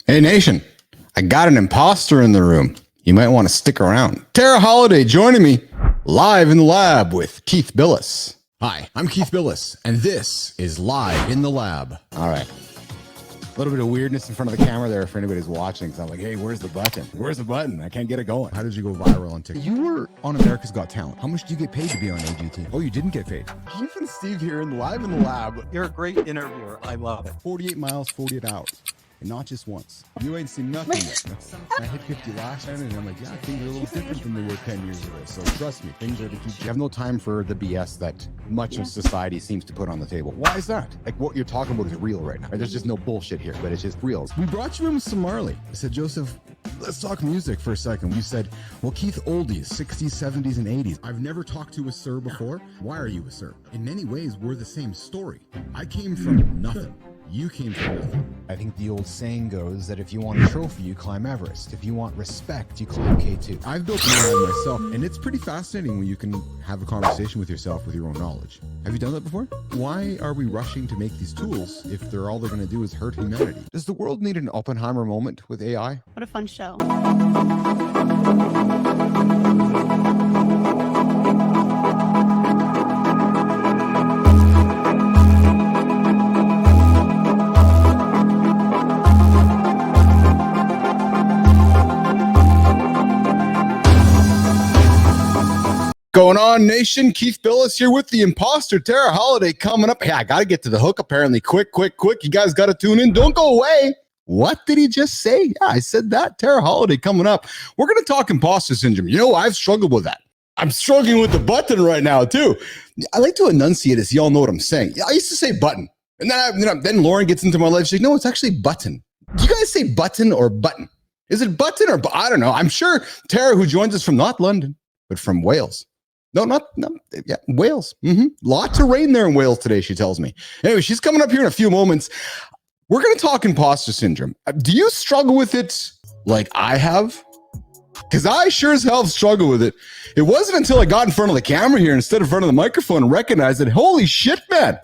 Hey Nation, I got an imposter in the room. You might want to stick around. Tara Halliday joining me live in the lab with Keith Bilous. Hi, I'm Keith Bilous, and this is Live in the Lab. All right. A little bit of weirdness in front of the camera there for anybody who's watching. So I'm like, hey, where's the button? Where's the button? I can't get it going. How did you go viral on TikTok? You were on America's Got Talent. How much do you get paid to be on AGT? Oh, you didn't get paid. Keith and Steve here in live in the lab. You're a great interviewer. I love it. 48 miles, 48 hours. And not just once. You ain't seen nothing yet. I hit 50 last time, and I'm like, yeah, things are a little different than they were 10 years ago. So trust me, things are to keep. You have no time for the BS that much of society seems to put on the table. Why is that? Like, what you're talking about is real right now. There's just no bullshit here, but it's just real. We brought you in with some Marley. I said, Joseph, let's talk music for a second. You said, well, Keith, oldies, 60s, 70s, and 80s. I've never talked to a sir before. Why are you a sir? In many ways, we're the same story. I came from nothing. You came from nothing. I think the old saying goes that if you want a trophy, you climb Everest. If you want respect, you climb K2. I've built an myself, and it's pretty fascinating when you can have a conversation with yourself with your own knowledge. Have you done that before? Why are we rushing to make these tools if they're all they're going to do is hurt humanity? Does the world need an Oppenheimer moment with AI? What a fun show. Going on, Nation? Keith Bilous here with the imposter, Tara Halliday, coming up. Hey, I got to get to the hook, apparently. Quick. You guys got to tune in. Don't go away. What did he just say? Yeah, I said that. Tara Halliday coming up. We're going to talk imposter syndrome. You know, I've struggled with that. I'm struggling with the button right now, too. I like to enunciate this. Y'all know what I'm saying. I used to say button. And then Lauren gets into my life. She's like, no, it's actually button. Do you guys say button or button? Is it button or I don't know. I'm sure Tara, who joins us from not London, but from Wales. Yeah, Wales. Lots of rain there in Wales today, she tells me. Anyway, she's coming up here in a few moments. We're going to talk imposter syndrome. Do you struggle with it like I have? Because I sure as hell struggle with it. It wasn't until I got in front of the camera here instead of front of the microphone and recognized that, holy shit, man,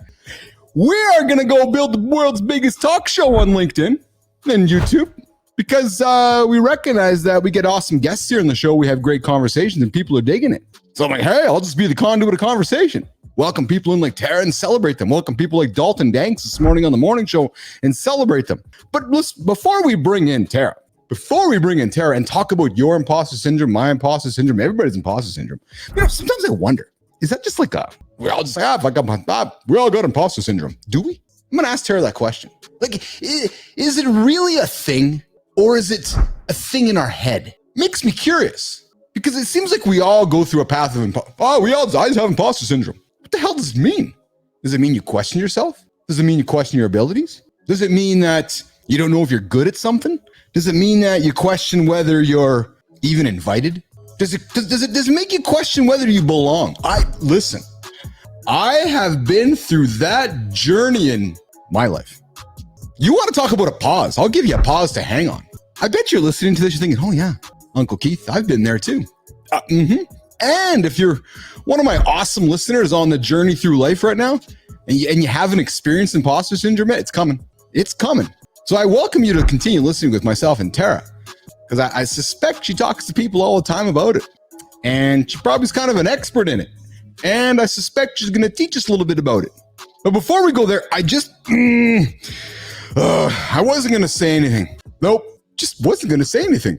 we are going to go build the world's biggest talk show on LinkedIn and YouTube. Because we recognize that we get awesome guests here in the show. We have great conversations and people are digging it. So I'm like, hey, I'll just be the conduit of conversation. Welcome people in like Tara and celebrate them. Welcome people like Dalton Danks this morning on the morning show and celebrate them. But before we bring in Tara and talk about your imposter syndrome, my imposter syndrome, everybody's imposter syndrome, sometimes I wonder, is that just like we all just have we all got imposter syndrome. Do we? I'm going to ask Tara that question. Like, is it really a thing? Or is it a thing in our head? Makes me curious. Because it seems like we all go through a path of we all have imposter syndrome. What the hell does it mean? Does it mean you question yourself? Does it mean you question your abilities? Does it mean that you don't know if you're good at something? Does it mean that you question whether you're even invited? Does it make you question whether you belong? Listen, I have been through that journey in my life. You want to talk about a pause? I'll give you a pause to hang on. I bet you're listening to this, you're thinking, oh yeah, Uncle Keith, I've been there too. And if you're one of my awesome listeners on the journey through life right now, and you haven't experienced imposter syndrome yet, it's coming. It's coming. So I welcome you to continue listening with myself and Tara, because I suspect she talks to people all the time about it. And she probably is kind of an expert in it. And I suspect she's going to teach us a little bit about it. But before we go there, I wasn't going to say anything. Nope, just wasn't going to say anything.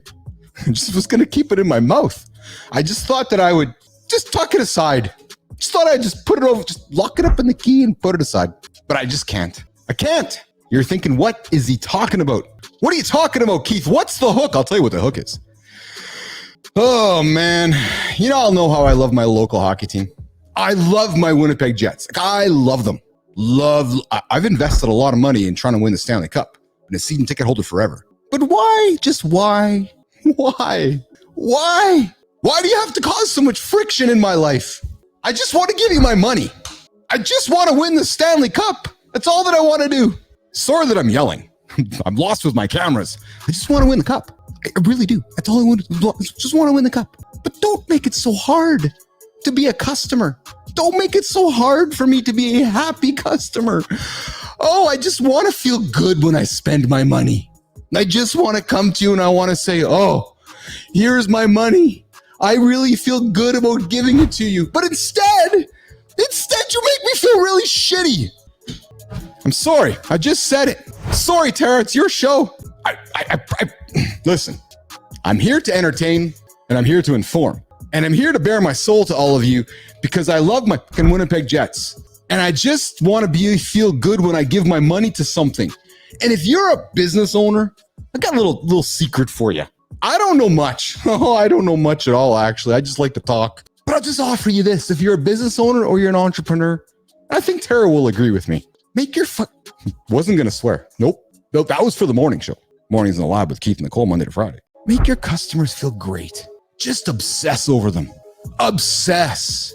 I just was going to keep it in my mouth. I just thought that I would just tuck it aside. Just thought I'd just put it over, just lock it up in the key and put it aside. But I just can't. I can't. You're thinking, what is he talking about? What are you talking about, Keith? What's the hook? I'll tell you what the hook is. Oh, man. You all know how I love my local hockey team. I love my Winnipeg Jets. I love them. I've invested a lot of money in trying to win the Stanley Cup. Been a season ticket holder forever. But why? Just why? Why? Why do you have to cause so much friction in my life? I just want to give you my money. I just want to win the Stanley Cup. That's all that I want to do. Sorry that I'm yelling. I'm lost with my cameras. I just want to win the cup. I really do. That's all I want to do. Just want to win the cup. But don't make it so hard to be a customer. Don't make it so hard for me to be a happy customer. Oh, I just want to feel good when I spend my money. I just want to come to you and I want to say, oh, here's my money. I really feel good about giving it to you. But instead, you make me feel really shitty. I'm sorry. I just said it. Sorry, Tara. It's your show. Listen, I'm here to entertain and I'm here to inform. And I'm here to bare my soul to all of you because I love my fucking Winnipeg Jets. And I just want to feel good when I give my money to something. And if you're a business owner, I got a little secret for you. I don't know much. Oh, I don't know much at all, actually. I just like to talk. But I'll just offer you this. If you're a business owner or you're an entrepreneur, I think Tara will agree with me. Make your wasn't going to swear. Nope. That was for the morning show. Mornings in the Lab with Keith and Nicole, Monday to Friday. Make your customers feel great. Just obsess over them. Obsess.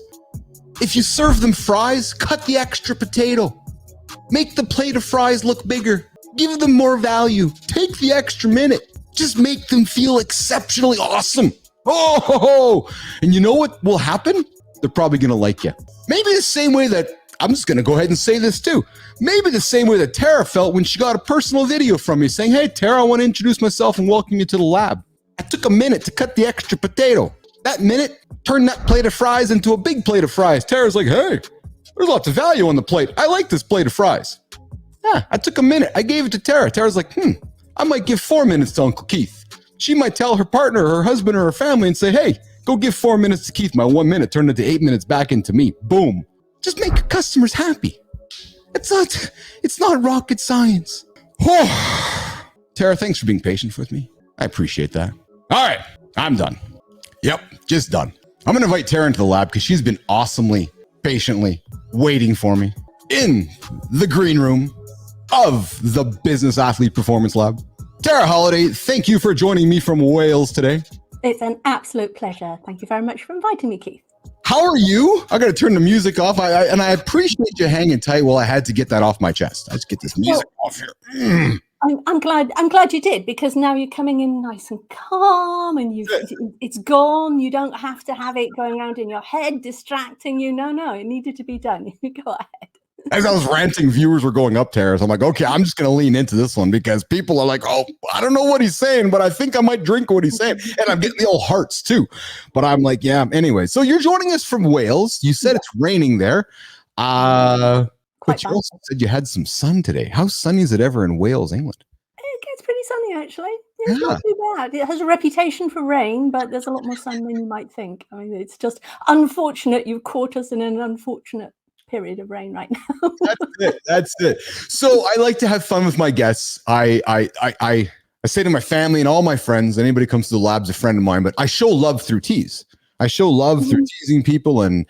If you serve them fries, cut the extra potato. Make the plate of fries look bigger. Give them more value. Take the extra minute. Just make them feel exceptionally awesome. Oh, and you know what will happen? They're probably going to like you. Maybe the same way that, I'm just going to go ahead and say this too. Maybe the same way that Tara felt when she got a personal video from me saying, hey, Tara, I want to introduce myself and welcome you to the lab. I took a minute to cut the extra potato. That minute turned that plate of fries into a big plate of fries. Tara's like, hey, there's lots of value on the plate. I like this plate of fries. Yeah, I took a minute. I gave it to Tara. Tara's like, I might give 4 minutes to Uncle Keith. She might tell her partner, her husband, or her family and say, hey, go give 4 minutes to Keith. My 1 minute turned into 8 minutes back into me. Boom. Just make your customers happy. It's not rocket science. Oh. Tara, thanks for being patient with me. I appreciate that. All right, I'm done. Yep, just done. I'm going to invite Tara into the lab because she's been awesomely, patiently waiting for me in the green room of the Business Athlete Performance Lab. Tara Halliday, thank you for joining me from Wales today. It's an absolute pleasure. Thank you very much for inviting me, Keith. How are you? I got to turn the music off. I appreciate you hanging tight while I had to get that off my chest. Let's get this music off here. I'm glad you did, because now you're coming in nice and calm, and it's gone. You don't have to have it going around in your head, distracting you. No, it needed to be done. Go ahead. As I was ranting, viewers were going up, Tara. So I'm like, okay, I'm just going to lean into this one because people are like, oh, I don't know what he's saying, but I think I might drink what he's saying. And I'm getting the old hearts too. But I'm like, yeah, anyway. So you're joining us from Wales. You said it's raining there. But you also said you had some sun today. How sunny is it ever in Wales, England? It gets pretty sunny, actually. It's not too bad. It has a reputation for rain, but there's a lot more sun than you might think. I mean, it's just unfortunate you've caught us in an unfortunate period of rain right now. That's it. So I like to have fun with my guests. I say to my family and all my friends, anybody comes to the lab's a friend of mine, but I show love through tease. I show love through teasing people and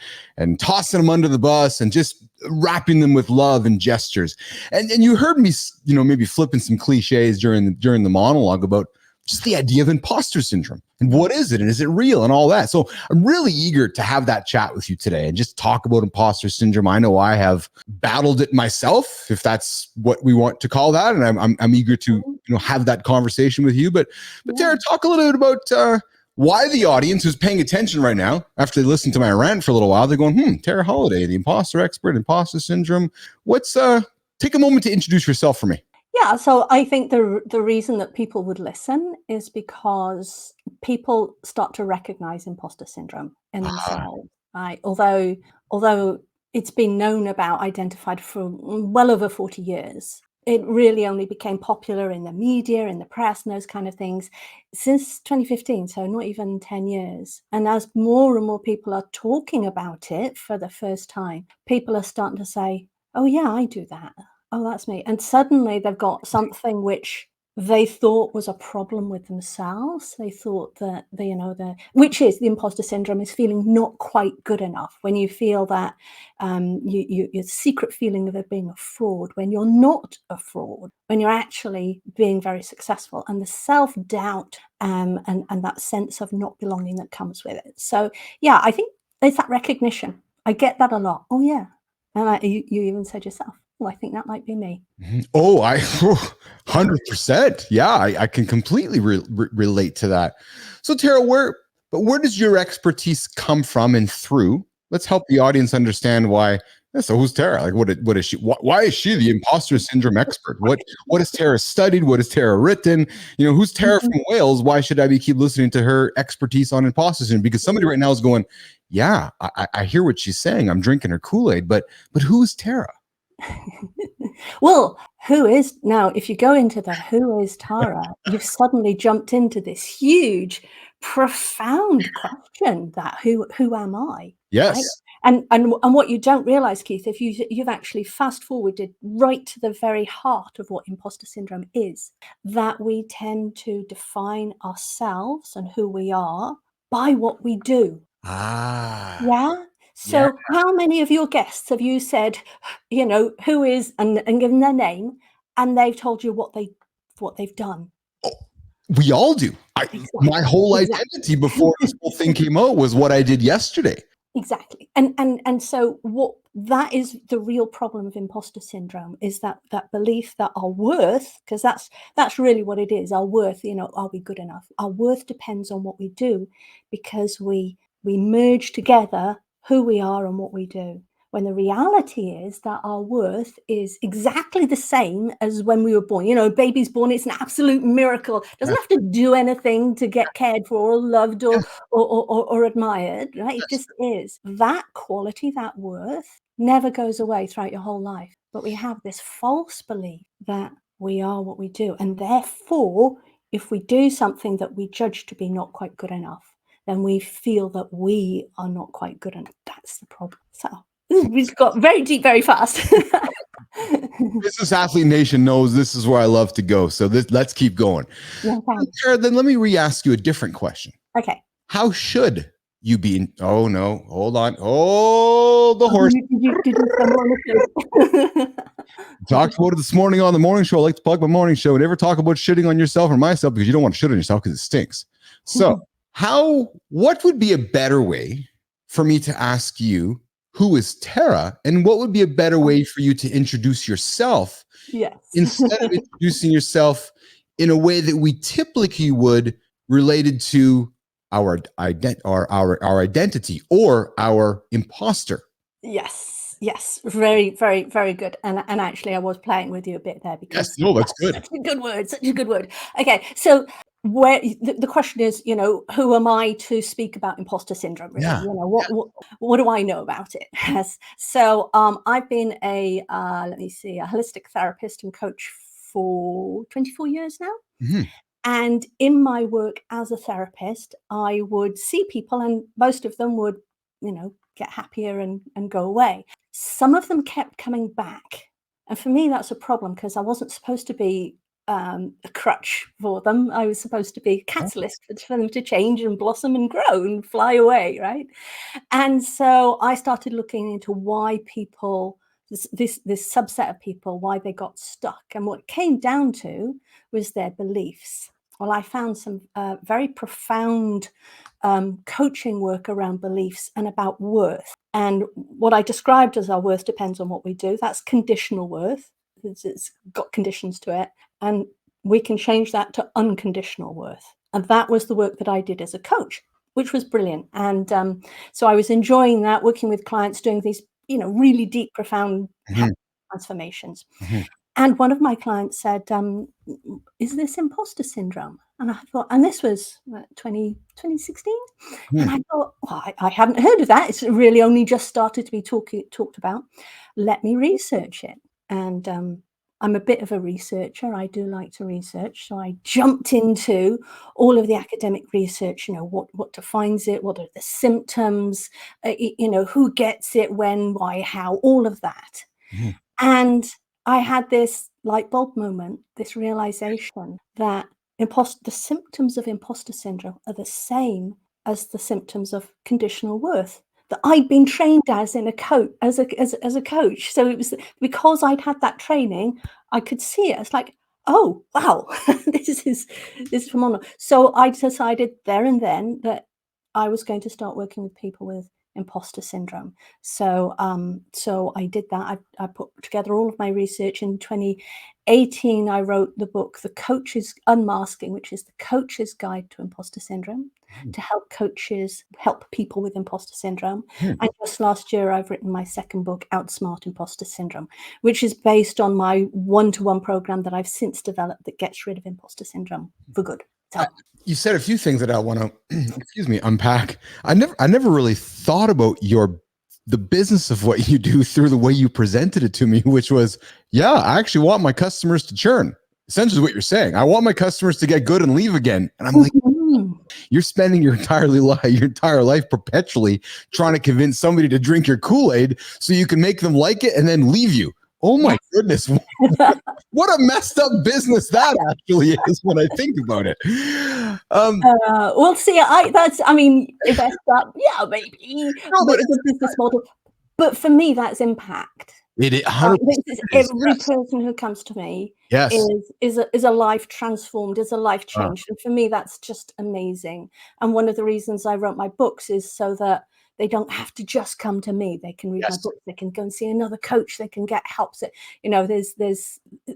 tossing them under the bus and just wrapping them with love and gestures. And you heard me, maybe flipping some cliches during the monologue about just the idea of imposter syndrome and what is it and is it real and all that. So I'm really eager to have that chat with you today and just talk about imposter syndrome. I know I have battled it myself, if that's what we want to call that, and I'm eager to have that conversation with you. But Tara, talk a little bit about why the audience who's paying attention right now, after they listen to my rant for a little while, they're going, Tara Halliday, the imposter expert, imposter syndrome. Take a moment to introduce yourself for me. Yeah, so I think the reason that people would listen is because people start to recognize imposter syndrome in themselves. Right? Although it's been known about, identified for well over 40 years, it really only became popular in the media, in the press, and those kind of things since 2015, so not even 10 years. And as more and more people are talking about it for the first time, people are starting to say, oh yeah, I do that. Oh, that's me. And suddenly they've got something which they thought was a problem with themselves. They thought that, which is the imposter syndrome, is feeling not quite good enough. When you feel that your secret feeling of it being a fraud, when you're not a fraud, when you're actually being very successful, and the self-doubt and that sense of not belonging that comes with it. So, yeah, I think it's that recognition. I get that a lot. Oh, yeah. And you even said yourself, oh, I think that might be me. Oh, 100%. Yeah, I can completely relate to that. So Tara, where does your expertise come from and through? Let's help the audience understand why Yeah, so who's Tara? Like, what is she? Why is she the imposter syndrome expert? What has Tara studied? What has Tara written? Who's Tara from Wales? Why should I keep listening to her expertise on imposter syndrome? Because somebody right now is going, yeah, I hear what she's saying. I'm drinking her Kool-Aid, but who's Tara? Well, who is now? If you go into the who is Tara, you've suddenly jumped into this huge, profound question that who am I? Yes. Right? And what you don't realize, Keith, if you've actually fast forwarded right to the very heart of what imposter syndrome is, that we tend to define ourselves and who we are by what we do. Yeah. So how many of your guests have you said, who is and given their name, and they've told you what they've done? We all do. My whole identity before this whole thing came out was what I did yesterday. Exactly. And so what that is the real problem of imposter syndrome is that belief that our worth, because that's really what it is, our worth, are we good enough? Our worth depends on what we do, because we merge together who we are and what we do. When the reality is that our worth is exactly the same as when we were born. A baby's born, it's an absolute miracle. Doesn't have to do anything to get cared for or loved or admired, right? It just is. That quality, that worth never goes away throughout your whole life. But we have this false belief that we are what we do. And therefore, if we do something that we judge to be not quite good enough, then we feel that we are not quite good enough. That's the problem. So we've got very deep, very fast. Business Athlete Nation knows this is where I love to go. So let's keep going. Yeah, Tara, then let me re-ask you a different question. Okay. How should you be? Oh no, hold on. Oh, the horse. Talked about it this morning on the morning show. I like to plug my morning show. Never talk about shitting on yourself or myself, because you don't want to shit on yourself because it stinks. So what would be a better way for me to ask you, who is Tara, and what would be a better way for you to introduce yourself? Yes. Instead of introducing yourself in a way that we typically would, related to our identity or our imposter. Yes, very, very, very good. And actually, I was playing with you a bit there because that's good. Such a good word. Okay, so where the question is, who am I to speak about imposter syndrome? Really? Yeah. What do I know about it? Yes. So I've been a holistic therapist and coach for 24 years now. Mm-hmm. And in my work as a therapist, I would see people, and most of them would, get happier and go away. Some of them kept coming back. And for me, that's a problem, because I wasn't supposed to be a crutch for them. I was supposed to be a catalyst for them to change and blossom and grow and fly away, right? And so I started looking into why people, this subset of people, why they got stuck. And what it came down to was their beliefs. Well, I found some very profound coaching work around beliefs and about worth. And what I described as our worth depends on what we do. That's conditional worth. It's got conditions to it. And we can change that to unconditional worth. And that was the work that I did as a coach, which was brilliant. And so I was enjoying that, working with clients, doing these, really deep, profound transformations. Mm-hmm. And one of my clients said, is this imposter syndrome? And I thought, and this was 2016. And I thought, well, I hadn't heard of that. It's really only just started to be talked about. Let me research it. And I'm a bit of a researcher. I do like to research. So I jumped into all of the academic research, what defines it, what are the symptoms, who gets it, when, why, how, all of that. Mm-hmm. And I had this light bulb moment, this realization that the symptoms of imposter syndrome are the same as the symptoms of conditional worth that I'd been trained as a coach. So it was because I'd had that training, I could see it. It's like, oh wow, this is phenomenal. So I decided there and then that I was going to start working with people with imposter syndrome. So I did that. I put together all of my research in 2018. 18, I wrote the book, The Coach's Unmasking, which is the coach's guide to imposter syndrome, to help coaches help people with imposter syndrome. And just last year, I've written my second book, Outsmart Imposter Syndrome, which is based on my one-to-one program that I've since developed that gets rid of imposter syndrome for good. So you said a few things that I want to, excuse me, unpack. I never really thought about the business of what you do through the way you presented it to me, which was, yeah, I actually want my customers to churn. Essentially what you're saying. I want my customers to get good and leave again. And I'm like, you're spending your entire life perpetually trying to convince somebody to drink your Kool-Aid so you can make them like it and then leave you. Oh my goodness. What a messed up business that actually is when I think about it. We'll see. Messed up. Yeah, maybe. But it's a business model. But for me, that's impact. It 100%. Every person who comes to me is a life transformed, is a life changed. And for me, that's just amazing. And one of the reasons I wrote my books is so that they don't have to just come to me. They can read my books. They can go and see another coach. They can get help. So, there's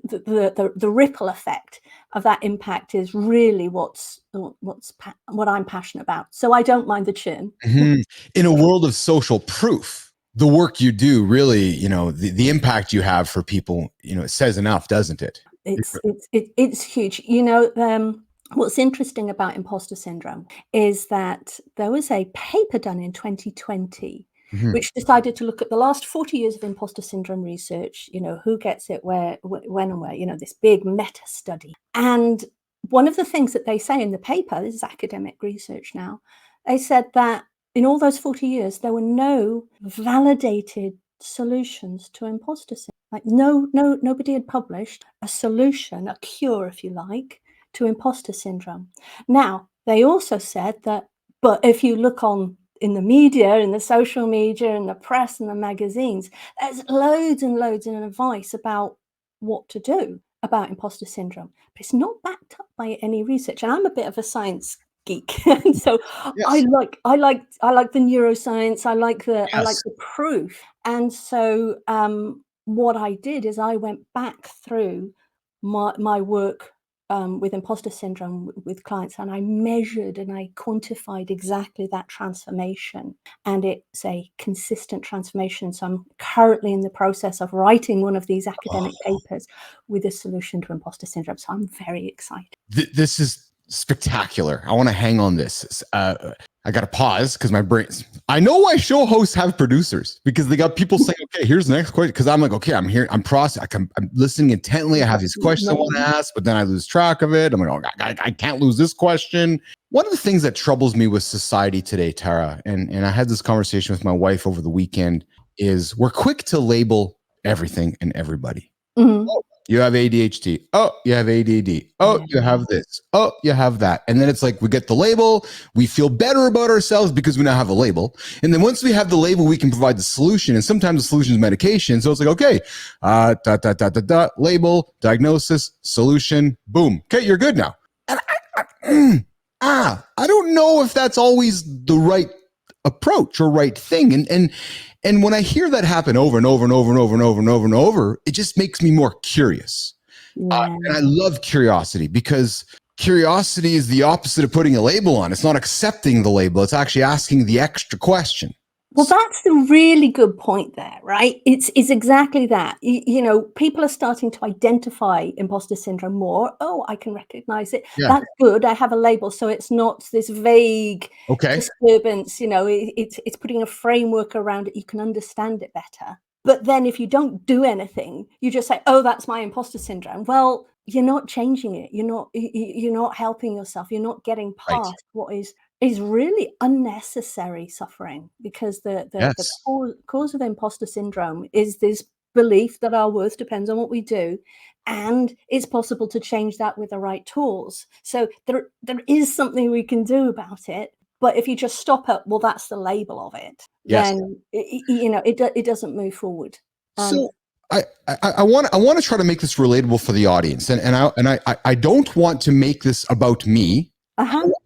the ripple effect of that impact is really what I'm passionate about. So I don't mind the churn. In a world of social proof, the work you do really, the impact you have for people, it says enough, doesn't it? It's huge. What's interesting about imposter syndrome is that there was a paper done in 2020 which decided to look at the last 40 years of imposter syndrome research, who gets it, where, when and where, this big meta study. And one of the things that they say in the paper, this is academic research now, they said that in all those 40 years, there were no validated solutions to imposter syndrome. Like nobody had published a solution, a cure, if you like, to imposter syndrome. Now, they also said that, but if you look in the media, in the social media, in the press and the magazines, there's loads and loads of advice about what to do about imposter syndrome, but it's not backed up by any research. And I'm a bit of a science geek, and so I like the neuroscience. I like the proof. And so what I did is I went back through my work with imposter syndrome with clients, and I measured and I quantified exactly that transformation, and it's a consistent transformation. So I'm currently in the process of writing one of these academic papers with a solution to imposter syndrome. So I'm very excited. This is spectacular. I want to hang on this. I got to pause because my brain's, I know why show hosts have producers, because they got people saying, okay, here's the next question. Because I'm like, okay, I'm here. I'm processing. I'm listening intently. I have these questions I want to ask, but then I lose track of it. I'm like, oh, I can't lose this question. One of the things that troubles me with society today, Tara, and I had this conversation with my wife over the weekend, is we're quick to label everything and everybody. Oh, you have ADHD. Oh, you have ADD. Oh, you have this. Oh, you have that. And then it's like we get the label. We feel better about ourselves because we now have a label. And then once we have the label, we can provide the solution. And sometimes the solution is medication. So it's like, okay, label, diagnosis, solution, boom. Okay, you're good now. And I don't know if that's always the right approach or right thing. And when I hear that happen over and over and over and over and over and over and over, it just makes me more curious. And I love curiosity, because curiosity is the opposite of putting a label on. It's not accepting the label. It's actually asking the extra question. Well, that's a really good point there, right? It's exactly that. People are starting to identify imposter syndrome more. Oh, I can recognize it. Yeah. That's good. I have a label, so it's not this vague disturbance. It's putting a framework around it. You can understand it better. But then if you don't do anything, you just say, oh, that's my imposter syndrome. Well, you're not changing it. You're not helping yourself. You're not getting past what is really unnecessary suffering, because the cause of imposter syndrome is this belief that our worth depends on what we do, and it's possible to change that with the right tools. So there is something we can do about it, but if you just stop at, well, that's the label of it, then it doesn't move forward. So I want to try to make this relatable for the audience, and I don't want to make this about me.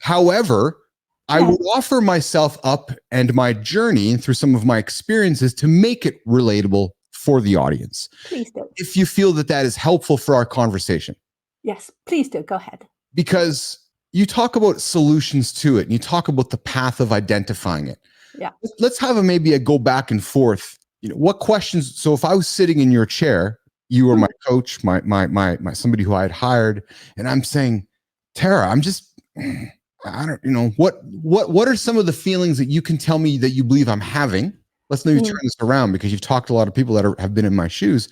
However, I would offer myself up and my journey through some of my experiences to make it relatable for the audience, Please do. if you feel that that is helpful for our conversation. Yes, please do. Go ahead. Because you talk about solutions to it and you talk about the path of identifying it. Yeah. Let's have maybe a go back and forth. What questions? So if I was sitting in your chair, you were my coach, my somebody who I had hired, and I'm saying, Tara, I don't, what are some of the feelings that you can tell me that you believe I'm having? Let's maybe turn this around, because you've talked to a lot of people that have been in my shoes.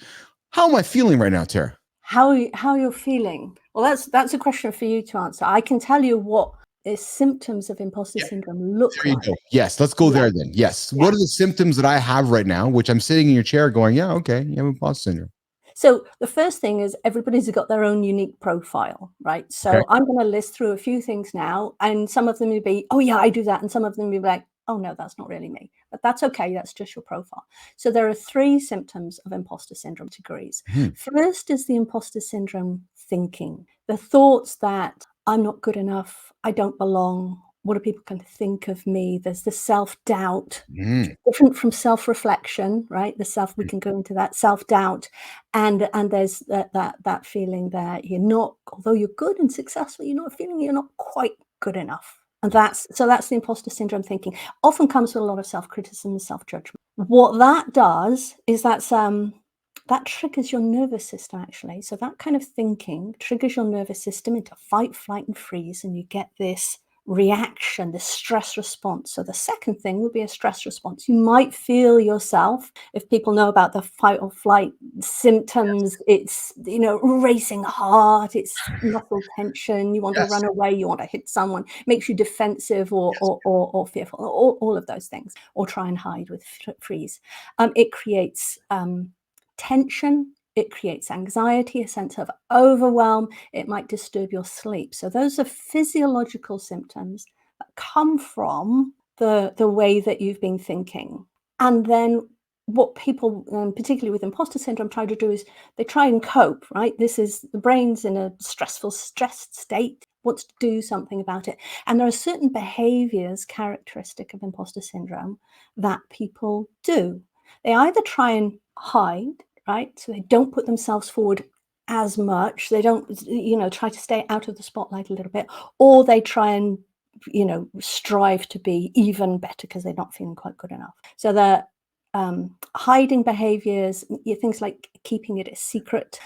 How am I feeling right now, Tara? How you're feeling? Well, that's a question for you to answer. I can tell you what the symptoms of imposter syndrome look There you like. go. Yes, let's go there then. Yes. What are the symptoms that I have right now, which I'm sitting in your chair going, yeah, okay, you have imposter syndrome. So the first thing is everybody's got their own unique profile, right? So I'm going to list through a few things now, and some of them will be, oh yeah, I do that. And some of them will be like, oh no, that's not really me, but that's okay. That's just your profile. So there are 3 symptoms of imposter syndrome degrees. First is the imposter syndrome thinking, the thoughts that I'm not good enough, I don't belong, what are people going to think of me? There's the self-doubt, different from self-reflection, right? We can go into that self-doubt, and there's that feeling that you're not, although you're good and successful, you're not feeling you're not quite good enough. And that's the imposter syndrome thinking. Often comes with a lot of self-criticism and self-judgment. What that does is that triggers your nervous system, actually. So that kind of thinking triggers your nervous system into fight, flight, and freeze, and you get this reaction, this stress response. So the second thing would be a stress response. You might feel yourself, if people know about the fight or flight symptoms, it's, racing heart, it's muscle tension, you want to run away, you want to hit someone, makes you defensive or fearful, all of those things, or try and hide with freeze. It creates tension. It creates anxiety, a sense of overwhelm. It might disturb your sleep. So those are physiological symptoms that come from the way that you've been thinking. And then what people, particularly with imposter syndrome, try to do is they try and cope, right? This is the brain's in a stressed state, wants to do something about it. And there are certain behaviors characteristic of imposter syndrome that people do. They either try and hide, right? So they don't put themselves forward as much. They don't, try to stay out of the spotlight a little bit, or they try and, strive to be even better because they're not feeling quite good enough. So the hiding behaviors, things like keeping it a secret,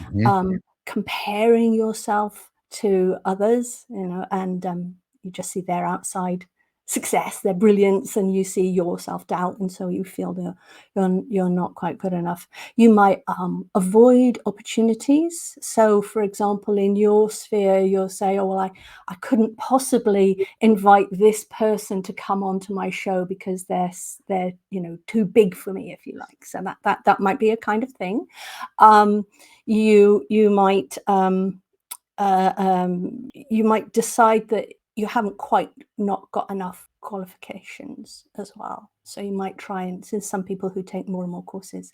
comparing yourself to others, and you just see their outside success, their brilliance, and you see your self-doubt, and so you feel that you're not quite good enough. You might avoid opportunities. So for example, in your sphere, you'll say, oh well, I couldn't possibly invite this person to come onto my show because they're too big for me, if you like. So that might be a kind of thing. You might decide that you haven't quite not got enough qualifications as well. So you might try, and since some people who take more and more courses.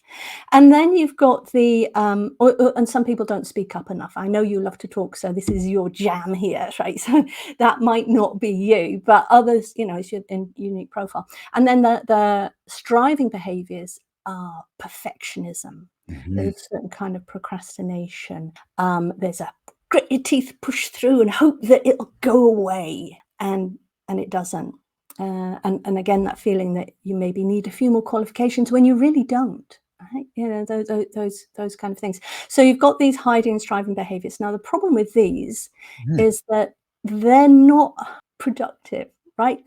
And then you've got the, and some people don't speak up enough. I know you love to talk, so this is your jam here, right? So that might not be you, but others, it's your unique profile. And then the striving behaviors are perfectionism. There's a certain kind of procrastination. There's a grit your teeth, push through and hope that it'll go away, and it doesn't. And again, that feeling that you maybe need a few more qualifications when you really don't, right? Those kind of things. So you've got these hiding and striving behaviors. Now the problem with these is that they're not productive, right?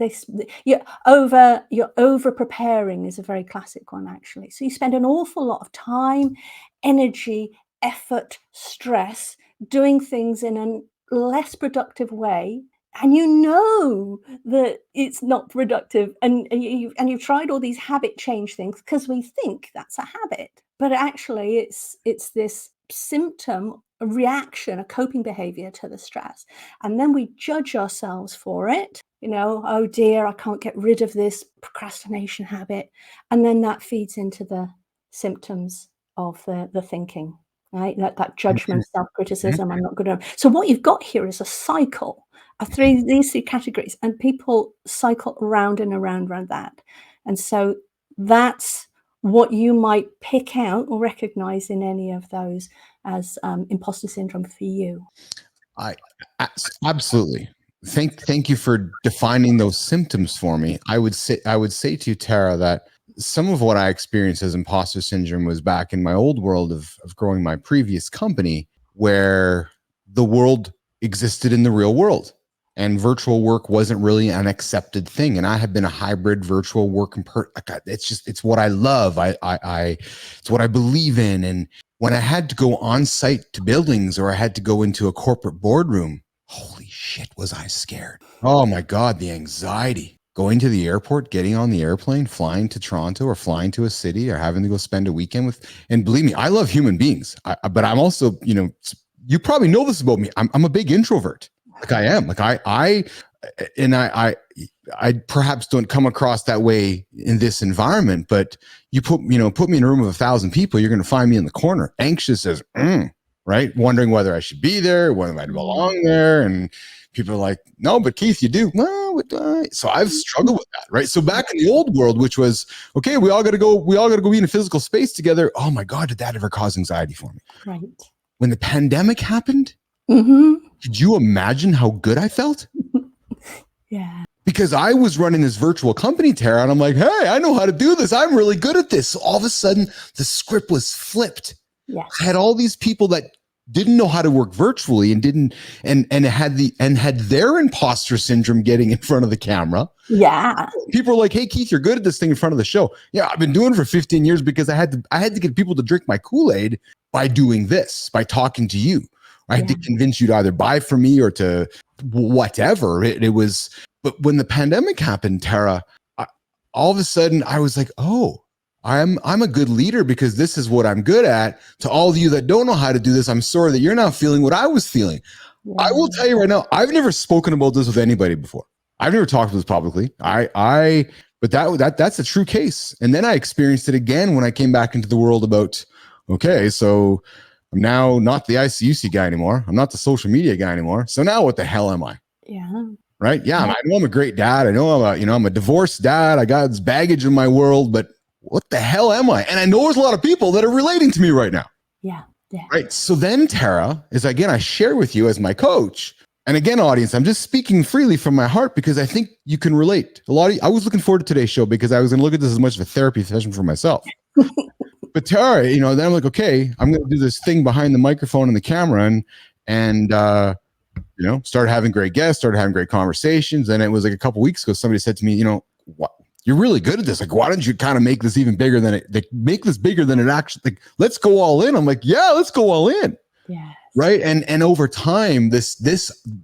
You're over preparing is a very classic one, actually. So you spend an awful lot of time, energy, effort, stress doing things in a less productive way, and that it's not productive, and you've tried all these habit change things because we think that's a habit, but actually it's this symptom, a reaction, a coping behavior to the stress, and then we judge ourselves for it. Oh dear, I can't get rid of this procrastination habit, and then that feeds into the symptoms of the thinking. Right, that judgment, self-criticism, I'm not good enough. So what you've got here is a cycle of these 3 categories, and people cycle around and around that. And so that's what you might pick out or recognize in any of those as imposter syndrome for you. Absolutely. Thank you for defining those symptoms for me. I would say to you, Tara, that some of what I experienced as imposter syndrome was back in my old world of growing my previous company, where the world existed in the real world and virtual work wasn't really an accepted thing. And I have been a hybrid virtual work it's what I love. It's what I believe in. And when I had to go on site to buildings or I had to go into a corporate boardroom, holy shit, was I scared. Oh my God, the anxiety. Going to the airport, getting on the airplane, flying to Toronto or flying to a city or having to go spend a weekend with, and believe me, I love human beings, but I'm also, you probably know this about me. I'm a big introvert. Like I am. Like I perhaps don't come across that way in this environment, but you put me in a room of 1,000 people, you're going to find me in the corner, anxious as, right? Wondering whether I should be there, whether I belong there. And people are like, no, but Keith, you do. Well, so I've struggled with that, right? So back in the old world, which was, okay, we all got to go be in a physical space together. Oh my God, did that ever cause anxiety for me? Right. When the pandemic happened, could you imagine how good I felt? Yeah. Because I was running this virtual company, Tara, and I'm like, hey, I know how to do this. I'm really good at this. So all of a sudden, the script was flipped. Yes. I had all these people that didn't know how to work virtually and had their imposter syndrome getting in front of the camera. Yeah. People are like, hey, Keith, you're good at this thing in front of the show. Yeah, I've been doing it for 15 years because I had to get people to drink my Kool-Aid by doing this, by talking to you. I had to convince you to either buy from me or to whatever. It was, but when the pandemic happened, Tara, all of a sudden I was like, oh, I'm a good leader because this is what I'm good at. To all of you that don't know how to do this, I'm sorry that you're not feeling what I was feeling. Yeah. I will tell you right now, I've never spoken about this with anybody before. I've never talked about this publicly. But that's a true case. And then I experienced it again when I came back into the world about, okay, so I'm now not the ICUC guy anymore. I'm not the social media guy anymore. So now what the hell am I? Yeah. Right? Yeah. I know I'm a great dad. I know I'm a divorced dad. I got this baggage in my world, but what the hell am I? And I know there's a lot of people that are relating to me right now. Yeah. Yeah. Right. So then, Tara, is again, I share with you as my coach. And again, audience, I'm just speaking freely from my heart because I think you can relate. I was looking forward to today's show because I was going to look at this as much of a therapy session for myself. But Tara, then I'm like, okay, I'm going to do this thing behind the microphone and the camera and started having great guests, started having great conversations. And it was like a couple weeks ago, somebody said to me, what? You're really good at this. Like, why don't you kind of make this even bigger than make this bigger than it actually, like, let's go all in. I'm like, yeah, let's go all in. Yes. Right. And over time,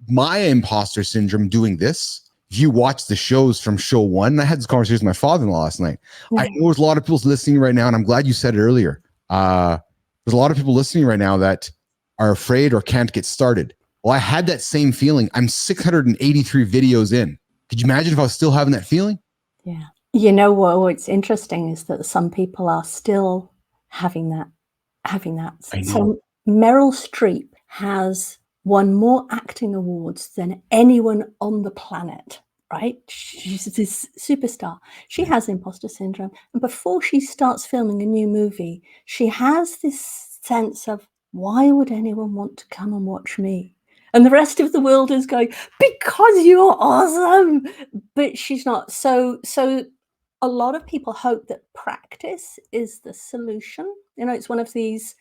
my imposter syndrome doing this, if you watch the shows from show one, and I had this conversation with my father-in-law last night. Mm-hmm. I know there's a lot of people listening right now, and I'm glad you said it earlier. There's a lot of people listening right now that are afraid or can't get started. Well, I had that same feeling. I'm 683 videos in. Could you imagine if I was still having that feeling? Yeah. You know what's interesting is that some people are still having that. So Meryl Streep has won more acting awards than anyone on the planet, right? She's this superstar. She has imposter syndrome. And before she starts filming a new movie, she has this sense of, why would anyone want to come and watch me? And the rest of the world is going, because you're awesome. But she's not. So a lot of people hope that practice is the solution. It's one of these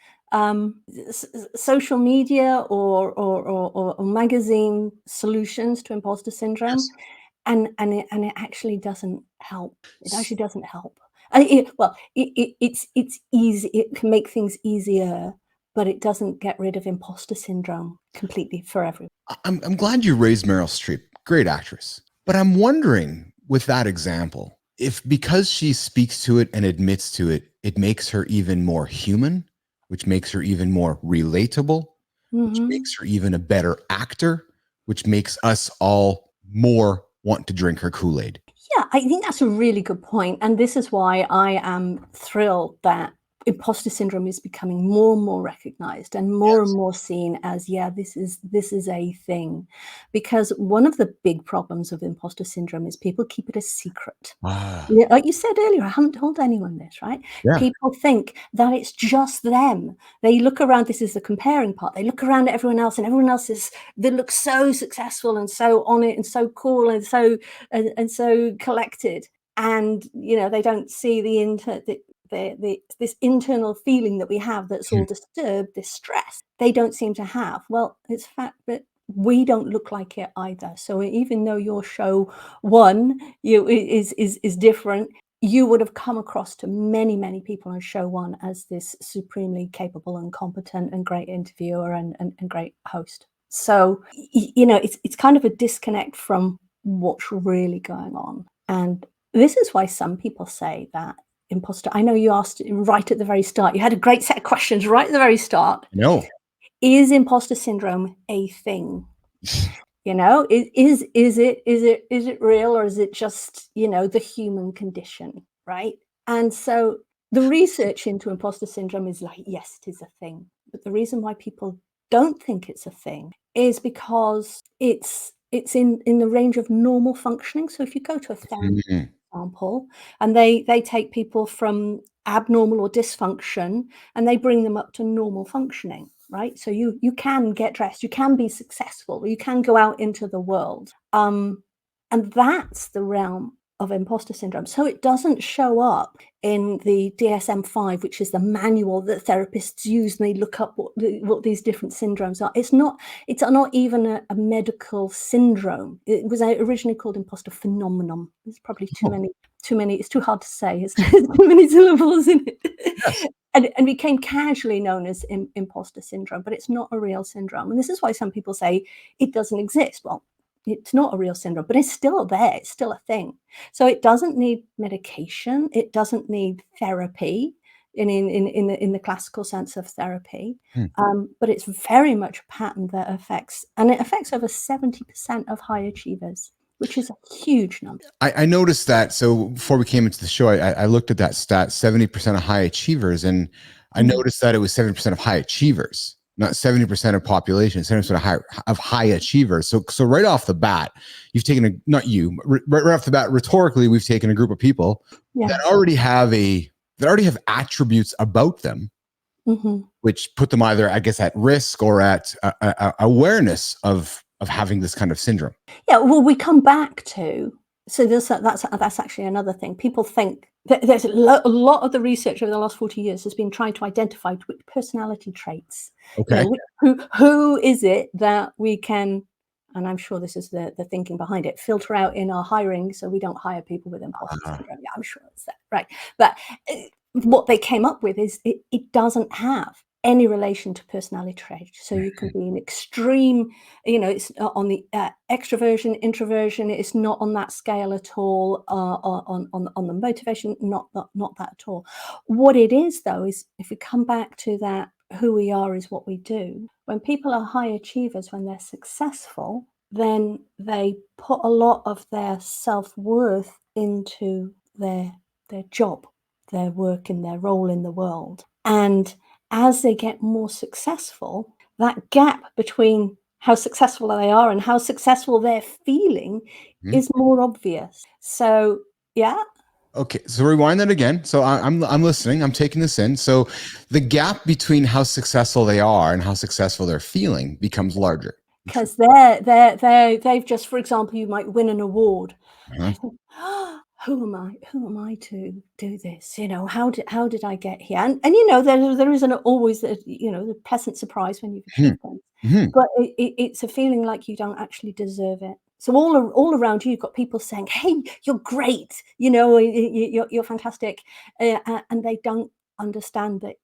social media or magazine solutions to imposter syndrome. Yes. And it actually doesn't help. It actually doesn't help. It's easy. It can make things easier, but it doesn't get rid of imposter syndrome completely for everyone. I'm glad you raised Meryl Streep, great actress. But I'm wondering, with that example, if because she speaks to it and admits to it, it makes her even more human, which makes her even more relatable, which makes her even a better actor, which makes us all more want to drink her Kool-Aid. Yeah, I think that's a really good point. And this is why I am thrilled that imposter syndrome is becoming more and more recognized and more seen as, this is a thing. Because one of the big problems of imposter syndrome is people keep it a secret. Like you said earlier, I haven't told anyone this, right? Yeah. People think that it's just them. They look around, this is the comparing part. They look around at everyone else, and everyone else they look so successful and so on it and so cool and so collected. And they don't see this internal feeling that we have that's all disturbed, this stress, they don't seem to have. Well, it's fact that we don't look like it either. So even though your show one is different, you would have come across to many people on show one as this supremely capable and competent and great interviewer and great host. So it's kind of a disconnect from what's really going on. And this is why some people say that imposter. I know you asked right at the very start. You had a great set of questions right at the very start. No. Is imposter syndrome a thing? Is it real, or is it just the human condition, right? And so the research into imposter syndrome is like, yes, it is a thing. But the reason why people don't think it's a thing is because it's in the range of normal functioning. So if you go to a therapist, example, and they take people from abnormal or dysfunction and they bring them up to normal functioning, right? So you can get dressed, you can be successful, you can go out into the world, and that's the realm of imposter syndrome. So it doesn't show up in the DSM-5, which is the manual that therapists use, and they look up what these different syndromes are. It's not even a medical syndrome. It was originally called imposter phenomenon. There's probably too many. It's too hard to say. It's too many syllables in it. Yes. And became casually known as imposter syndrome, but it's not a real syndrome. And this is why some people say it doesn't exist. Well, it's not a real syndrome, but it's still there. It's still a thing. So it doesn't need medication. It doesn't need therapy in the classical sense of therapy. But it's very much a pattern that affects over 70% of high achievers, which is a huge number. I noticed that. So before we came into the show, I looked at that stat, 70% of high achievers, and I noticed that it was 70% of high achievers. Not 70% of population, 70% of high achievers. So right off the bat, you've taken right off the bat, rhetorically, we've taken a group of people that already have attributes about them, which put them either, I guess, at risk or at awareness of having this kind of syndrome. Yeah, well, we come back to, so that's actually another thing. People think there's a lot of the research over the last 40 years has been trying to identify which personality traits. Okay. Who is it that we can, and I'm sure this is the thinking behind it, filter out in our hiring so we don't hire people with imposter syndrome. Yeah, I'm sure it's that, right? But what they came up with is it doesn't have any relation to personality traits. So you can be an extreme, it's on the extroversion, introversion. It's not on that scale at all. On the motivation, not that at all. What it is, though, is if we come back to that, who we are is what we do. When people are high achievers, when they're successful, then they put a lot of their self-worth into their job, their work, and their role in the world. And as they get more successful, that gap between how successful they are and how successful they're feeling is more obvious. So, yeah. Okay, so rewind that again. So I'm listening. I'm taking this in. So the gap between how successful they are and how successful they're feeling becomes larger. Because they've just, for example, you might win an award. Who am I to do this? How did I get here? And there isn't always the pleasant surprise when you've achieved things, but it's a feeling like you don't actually deserve it. So all around you, you've got people saying, "Hey, you're great. You're fantastic," and they don't understand that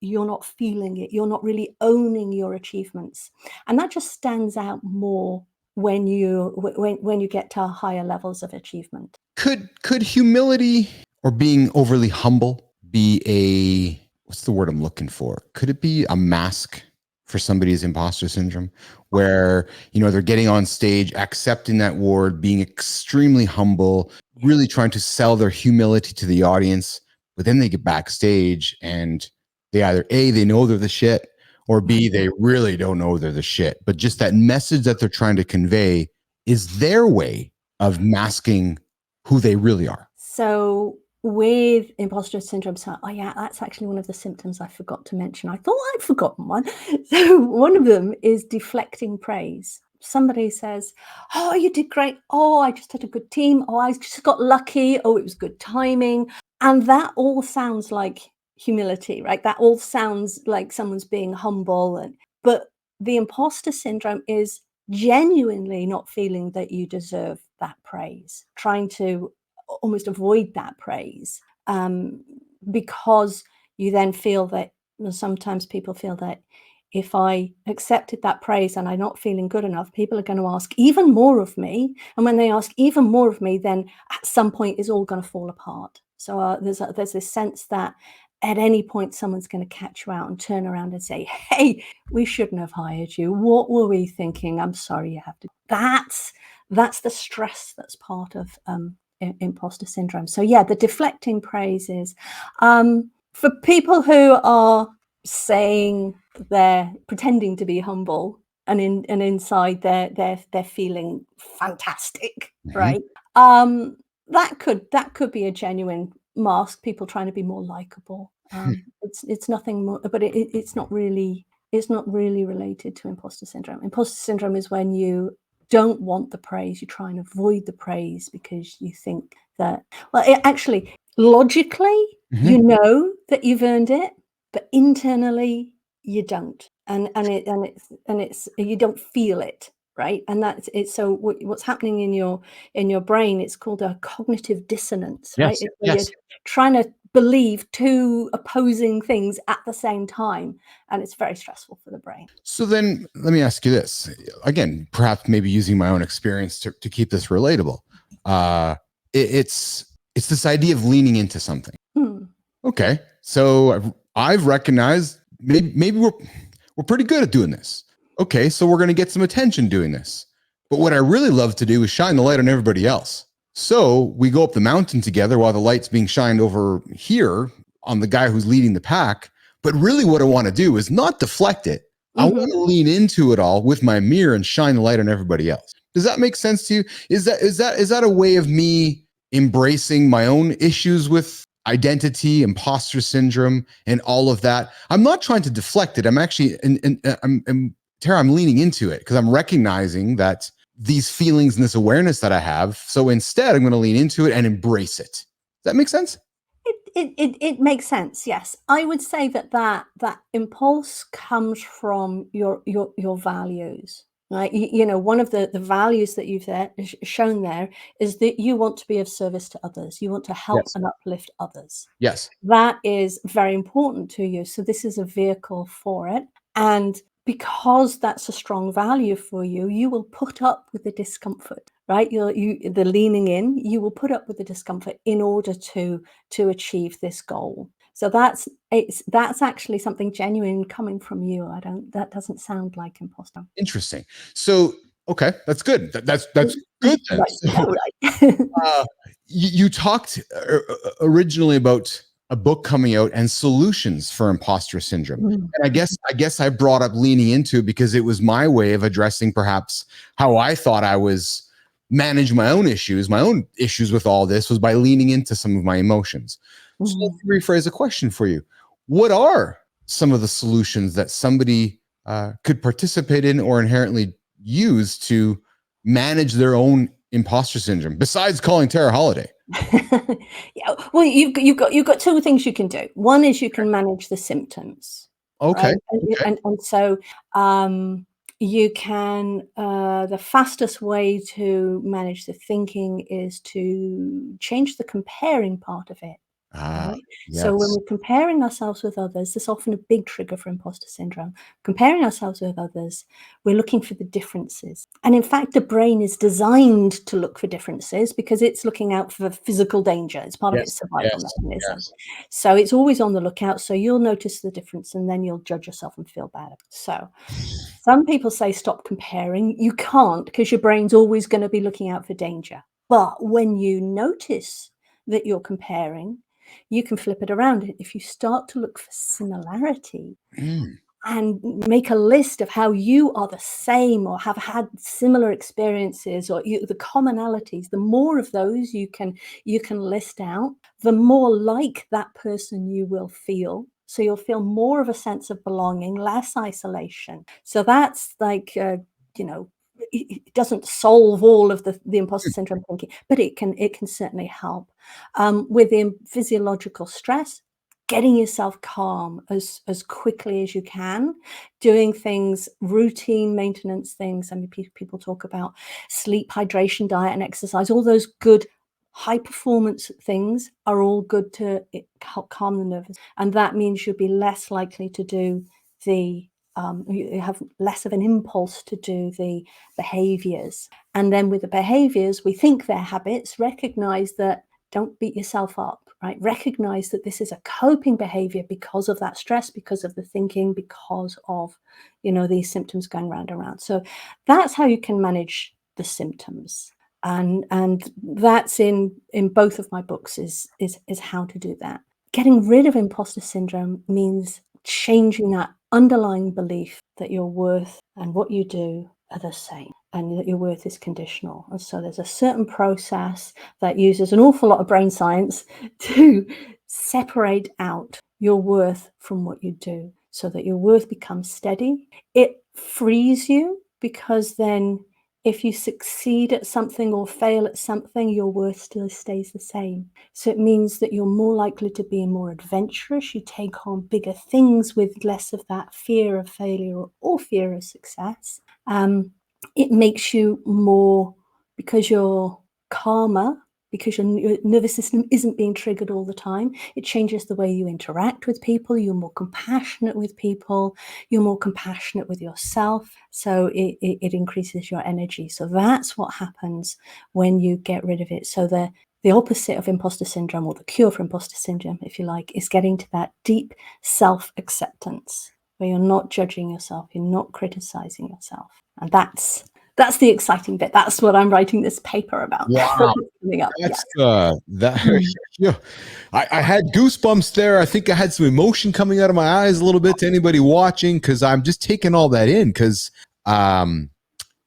you're not feeling it. You're not really owning your achievements, and that just stands out more when you get to higher levels of achievement. Could humility or being overly humble be what's the word I'm looking for? Could it be a mask for somebody's imposter syndrome, where they're getting on stage, accepting that word, being extremely humble, really trying to sell their humility to the audience, but then they get backstage and they either A, they know they're the shit, or B, they really don't know they're the shit. But just that message that they're trying to convey is their way of masking who they really are. So with imposter syndrome, so oh yeah, that's actually one of the symptoms I forgot to mention. I thought I'd forgotten one. So one of them is deflecting praise. Somebody says, oh, you did great. Oh, I just had a good team. Oh, I just got lucky. Oh, it was good timing. And that all sounds like humility, right? That all sounds like someone's being humble. But the imposter syndrome is genuinely not feeling that you deserve that praise, trying to almost avoid that praise, because you then feel that, sometimes people feel that if I accepted that praise and I'm not feeling good enough, people are going to ask even more of me. And when they ask even more of me, then at some point it's all going to fall apart. So there's this sense that at any point someone's going to catch you out and turn around and say, hey, we shouldn't have hired you. What were we thinking? I'm sorry you have to. That's the stress that's part of imposter syndrome. So yeah, the deflecting praise is for people who are saying they're pretending to be humble and inside they're feeling fantastic, right? That could be a genuine mask, people trying to be more likable. It's nothing more, but it's not really related to imposter syndrome. Imposter syndrome is when you don't want the praise, you try and avoid the praise because you think that, well, actually logically you know that you've earned it, but internally you don't, and it's you don't feel it, right? And that's it. So what's happening in your brain, it's called a cognitive dissonance, right? It's where you're trying to believe two opposing things at the same time, and it's very stressful for the brain. So then let me ask you this again, perhaps maybe using my own experience to keep this relatable. It's this idea of leaning into something. Okay, so I've recognized maybe we're pretty good at doing this. Okay, so we're going to get some attention doing this. But what I really love to do is shine the light on everybody else. So we go up the mountain together while the light's being shined over here on the guy who's leading the pack. But really what I want to do is not deflect it. I want to lean into it all with my mirror and shine the light on everybody else. Does that make sense to you? Is that a way of me embracing my own issues with identity, imposter syndrome, and all of that? I'm not trying to deflect it. I'm actually, Tara, I'm leaning into it because I'm recognizing that these feelings and this awareness that I have. So instead, I'm going to lean into it and embrace it. Does that make sense? It makes sense. Yes, I would say that impulse comes from your values. Right, you know, one of the values that you've shown there is that you want to be of service to others. You want to help and uplift others. Yes. That is very important to you. So this is a vehicle for it. And because that's a strong value for you, you will put up with the discomfort, right? The leaning in, you will put up with the discomfort in order to achieve this goal. So that's actually something genuine coming from you. That doesn't sound like imposter. Interesting. So, okay, that's good. That's good. Then. Right. You talked originally about a book coming out and solutions for imposter syndrome. And I guess I brought up leaning into it because it was my way of addressing perhaps how I thought I was managing my own issues. My own issues with all this was by leaning into some of my emotions. So let me rephrase a question for you. What are some of the solutions that somebody could participate in or inherently use to manage their own imposter syndrome besides calling Tara Halliday? Yeah, well, you've got two things you can do. One is you can manage the symptoms. Okay. Right? And so you can, the fastest way to manage the thinking is to change the comparing part of it. Right? Yes. So when we're comparing ourselves with others, there's often a big trigger for imposter syndrome. Comparing ourselves with others, we're looking for the differences. And in fact, the brain is designed to look for differences because it's looking out for physical danger. It's part of its survival mechanism. So it's always on the lookout. So you'll notice the difference and then you'll judge yourself and feel bad. So some people say stop comparing. You can't because your brain's always going to be looking out for danger. But when you notice that you're comparing, you can flip it around. If you start to look for similarity Mm. and make a list of how you are the same or have had similar experiences, or the commonalities, the more of those you can list out, the more like that person you will feel. So you'll feel more of a sense of belonging, less isolation. So that's like, it doesn't solve all of the imposter syndrome thinking, but it can certainly help. With the physiological stress, getting yourself calm as quickly as you can, doing things, routine maintenance things. I mean, people talk about sleep, hydration, diet, and exercise. All those good high performance things are all good to help calm the nervous. And that means you'll be less likely to do the, you have less of an impulse to do the behaviors. And then with the behaviors, we think they're habits, recognize that, don't beat yourself up, right? Recognize that this is a coping behavior because of that stress, because of the thinking, because of, these symptoms going round and round. So that's how you can manage the symptoms. And that's in both of my books is how to do that. Getting rid of imposter syndrome means changing that underlying belief that your worth and what you do are the same, and that your worth is conditional. And so there's a certain process that uses an awful lot of brain science to separate out your worth from what you do, so that your worth becomes steady. It frees you, because then if you succeed at something or fail at something, your worth still stays the same. So it means that you're more likely to be more adventurous. You take on bigger things with less of that fear of failure or fear of success. It makes you more, because you're calmer, because your nervous system isn't being triggered all the time. It changes the way you interact with people. You're more compassionate with people. You're more compassionate with yourself. So it increases your energy. So that's what happens when you get rid of it. So the opposite of imposter syndrome, or the cure for imposter syndrome, if you like, is getting to that deep self-acceptance, where you're not judging yourself, you're not criticizing yourself. And that's the exciting bit. That's what I'm writing this paper about. Wow. Coming up. That's yeah. I had goosebumps there. I think I had some emotion coming out of my eyes a little bit to anybody watching, because I'm just taking all that in, because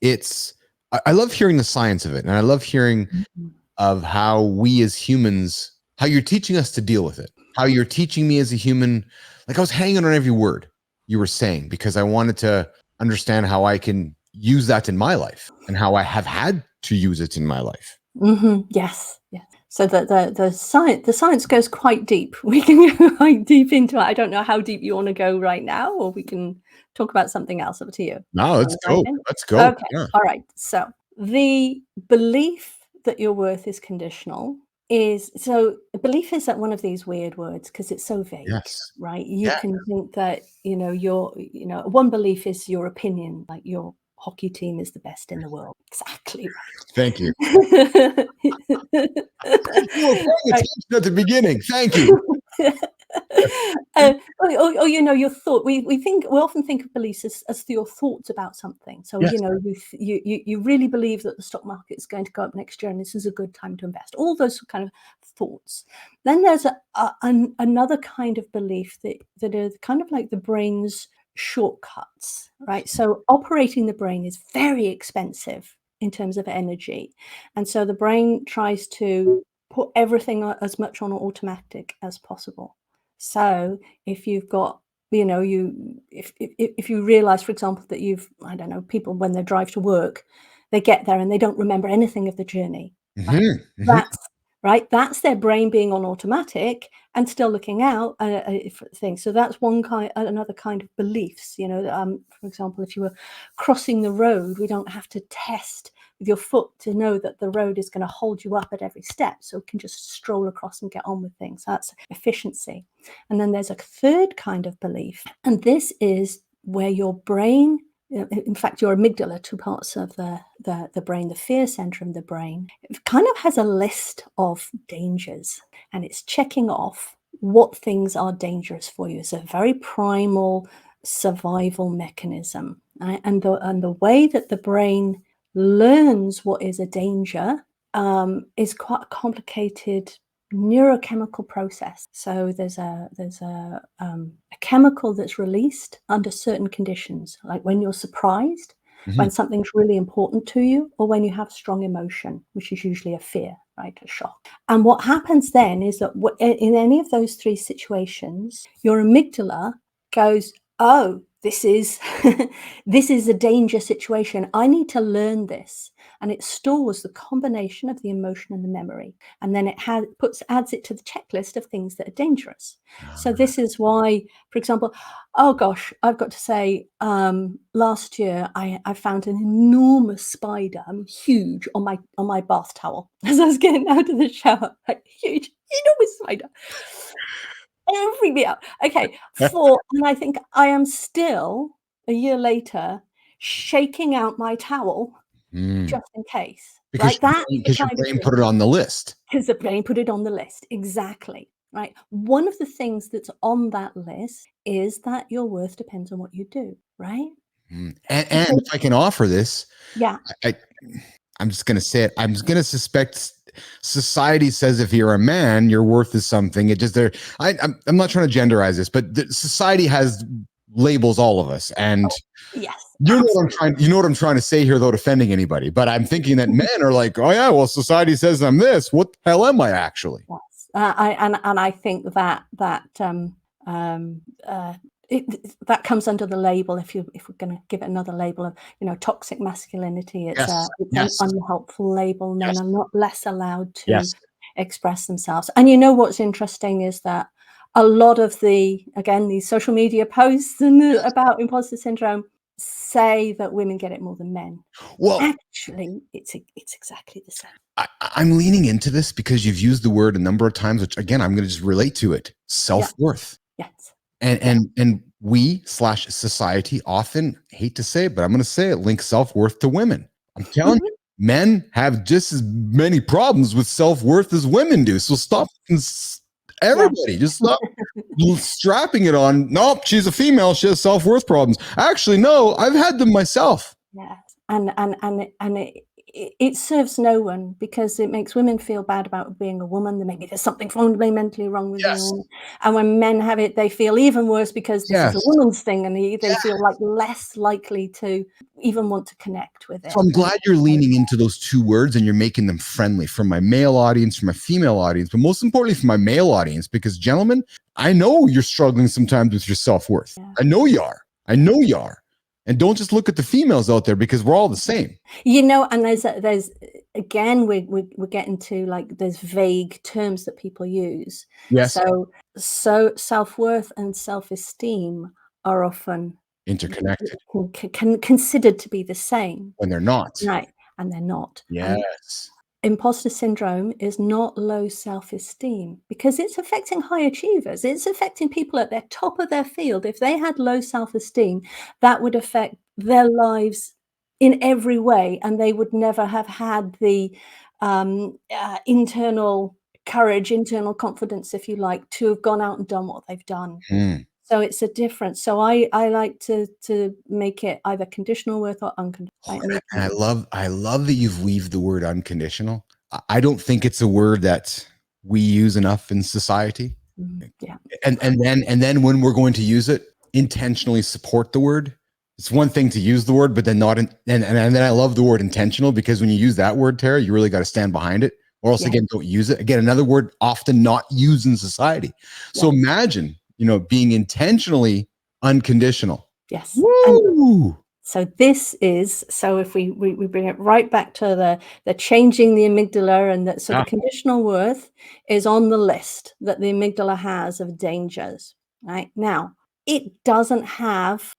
it's, I love hearing the science of it, and I love hearing of how we as humans, how you're teaching us to deal with it, how you're teaching me as a human. Like, I was hanging on every word you were saying, because I wanted to understand how I can use that in my life, and how I have had to use it in my life. Yes. So the science goes quite deep. We can go quite deep into it. I don't know how deep you want to go right now, or we can talk about something else. Up to you. No, let's go. Let's go. Okay. Yeah. All right. So the belief that your worth is conditional is, so belief is that one of these weird words, because it's so vague. Yes. Right? You can think that, one belief is your opinion, like your hockey team is the best in the world. Exactly right. Thank you. You were paying Right. attention at the beginning. Thank you. Your thought. We often think of beliefs as your thoughts about something. So Yes. you really believe that the stock market is going to go up next year, and this is a good time to invest. All those kind of thoughts. Then there's another kind of belief that are kind of like the brain's shortcuts, right? So operating the brain is very expensive in terms of energy, and so the brain tries to put everything as much on automatic as possible. So if you've got, if you realize, for example, that I don't know, people, when they drive to work, they get there and they don't remember anything of the journey. Right? That's their brain being on automatic and still looking out for things. So that's another kind of beliefs. For example, if you were crossing the road, we don't have to test with your foot to know that the road is going to hold you up at every step. So we can just stroll across and get on with things. That's efficiency. And then there's a third kind of belief. And this is where your brain, in fact, your amygdala, two parts of the brain, the fear center of the brain, it kind of has a list of dangers, and it's checking off what things are dangerous for you. It's a very primal survival mechanism. Right? And the way that the brain learns what is a danger is quite a complicated neurochemical process. So there's a chemical that's released under certain conditions, like when you're surprised, when something's really important to you, or when you have strong emotion, which is usually a fear, right, a shock. And what happens then is that in any of those three situations, your amygdala goes, oh, this is this is a danger situation. I need to learn this. And it stores the combination of the emotion and the memory. And then it adds it to the checklist of things that are dangerous. So this is why, for example, oh gosh, I've got to say, last year I found an enormous spider, huge, on my bath towel as I was getting out of the shower. Like, huge, enormous spider. Everywhere. Okay, and I think I am still, a year later, shaking out my towel just in case. Because Right? because your brain put it on the list. Because the brain put it on the list. Exactly. Right. One of the things that's on that list is that your worth depends on what you do. Right. And if I can offer this, Yeah. I'm just going to say it. I'm just going to suspect society says if you're a man, your worth is something. It just there. I'm not trying to genderize this, but society has labels all of us, and Yes. you know what I'm trying to say here, without offending anybody. But I'm thinking that men are like, oh yeah, well, society says I'm this. What the hell am I actually? Yes. I think that that comes under the label, if we're going to give it another label of, toxic masculinity. It's an unhelpful label. Men are not less allowed to express themselves. And what's interesting is that a lot of these social media posts about imposter syndrome say that women get it more than men. Well, actually, it's exactly the same. I'm leaning into this because you've used the word a number of times, which again, I'm going to just relate to it. Self-worth. Yes. And we / society often, hate to say it, but I'm going to say it, link self-worth to women. I'm telling you, men have just as many problems with self-worth as women do. So stop, everybody, just stop strapping it on. Nope, she's a female, she has self-worth problems. Actually, no, I've had them myself. Yes, and it serves no one, because it makes women feel bad about being a woman. That maybe there's something fundamentally wrong with you. And when men have it, they feel even worse, because this is a woman's thing, and they feel like less likely to even want to connect with it. So I'm glad you're leaning into those two words and you're making them friendly for my male audience, for my female audience, but most importantly for my male audience, because gentlemen, I know you're struggling sometimes with your self-worth. I know you are. And don't just look at the females out there, because we're all the same. And there's again, we're getting to, like, there's vague terms that people use. Yes. So self-worth and self-esteem are often interconnected, considered to be the same when they're not. Right. And they're not. Yes. Imposter syndrome is not low self-esteem, because it's affecting high achievers. It's affecting people at their top of their field. If they had low self-esteem, that would affect their lives in every way, and they would never have had the internal courage, internal confidence, if you like, to have gone out and done what they've done. So it's a difference. So I like to make it either conditional worth or unconditional. And I love that you've weaved the word unconditional. I don't think it's a word that we use enough in society. Yeah. And then when we're going to use it, intentionally support the word. It's one thing to use the word, but then not. And then I love the word intentional, because when you use that word, Tara, you really got to stand behind it, or else again, don't use it. Again, another word often not used in society. So imagine, being intentionally unconditional. Yes. Woo! So if we bring it right back to the changing the amygdala, and that the conditional worth is on the list that the amygdala has of dangers. Right now, it doesn't have.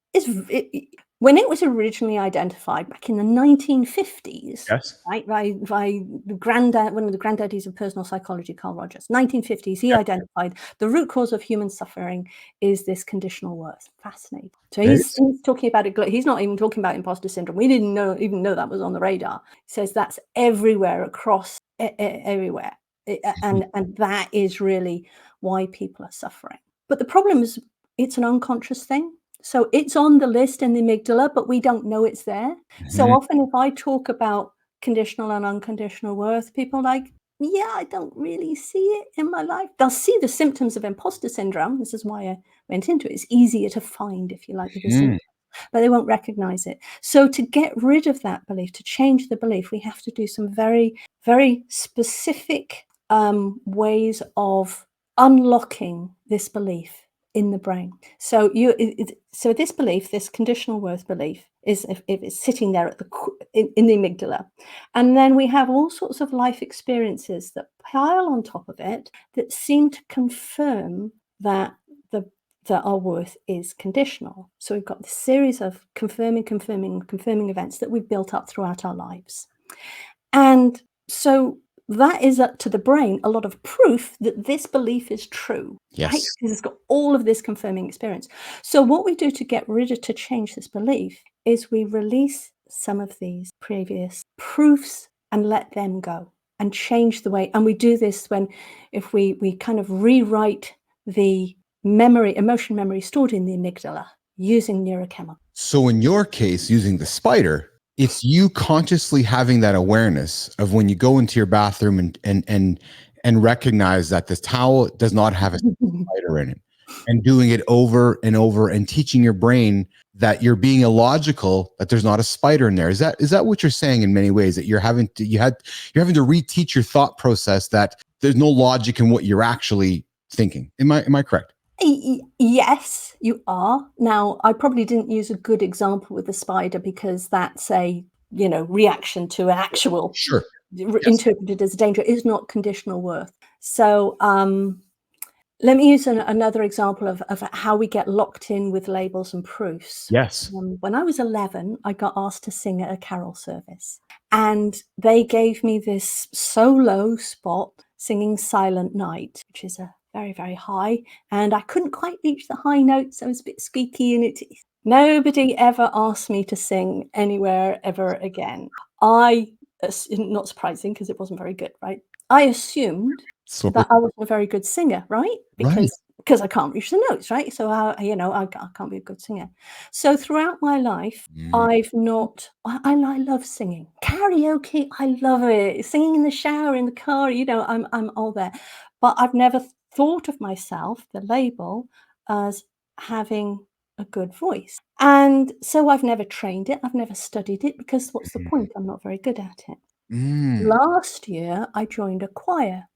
When it was originally identified back in the 1950s, right, by the granddad, one of the granddaddies of personal psychology, Carl Rogers, 1950s, he identified the root cause of human suffering is this conditional worth. Fascinating. So he's talking about it. He's not even talking about imposter syndrome. We didn't even know that was on the radar. He says that's everywhere, across everywhere, and that is really why people are suffering. But the problem is, it's an unconscious thing. So it's on the list in the amygdala, but we don't know it's there. So often if I talk about conditional and unconditional worth, people are like, yeah, I don't really see it in my life. They'll see the symptoms of imposter syndrome. This is why I went into it. It's easier to find, if you like, the symptoms, but they won't recognize it. So to get rid of that belief, to change the belief, we have to do some very, very specific ways of unlocking this belief in the brain. So so this belief, this conditional worth belief, is if it's sitting there at in the amygdala, and then we have all sorts of life experiences that pile on top of it that seem to confirm that that our worth is conditional. So we've got this series of confirming events that we've built up throughout our lives, and so that is up to the brain a lot of proof that this belief is true. Yes. Right? Because it's got all of this confirming experience. So what we do to change this belief is we release some of these previous proofs and let them go and change the way. And we do this if we kind of rewrite the emotion memory stored in the amygdala using neurochemicals. So in your case, using the spider, it's you consciously having that awareness of when you go into your bathroom and recognize that this towel does not have a spider in it, and doing it over and over and teaching your brain that you're being illogical, that there's not a spider in there. Is that what you're saying in many ways, that you're having to reteach your thought process, that there's no logic in what you're actually thinking? Am I correct? Yes, you are. Now, I probably didn't use a good example with the spider because that's a reaction to an actual interpreted as danger. Is not conditional worth. So let me use another example of how we get locked in with labels and proofs. Yes. When I was 11, I got asked to sing at a carol service, and they gave me this solo spot singing Silent Night, which is a very, very high, and I couldn't quite reach the high notes. I was a bit squeaky, and nobody ever asked me to sing anywhere ever again. Not surprising because it wasn't very good, right? I assumed that I wasn't a very good singer, right? Because I can't reach the notes, right? So I can't be a good singer. So throughout my life, I love singing. Karaoke, I love it. Singing in the shower, in the car, I'm all there. But I've never thought of myself, the label, as having a good voice. And so I've never trained it. I've never studied it, because what's the point? I'm not very good at it. Last year, I joined a choir.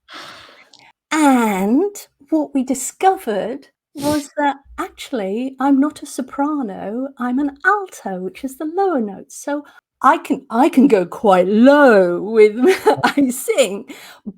And what we discovered was that actually I'm not a soprano, I'm an alto, which is the lower notes. So I can go quite low with I sing,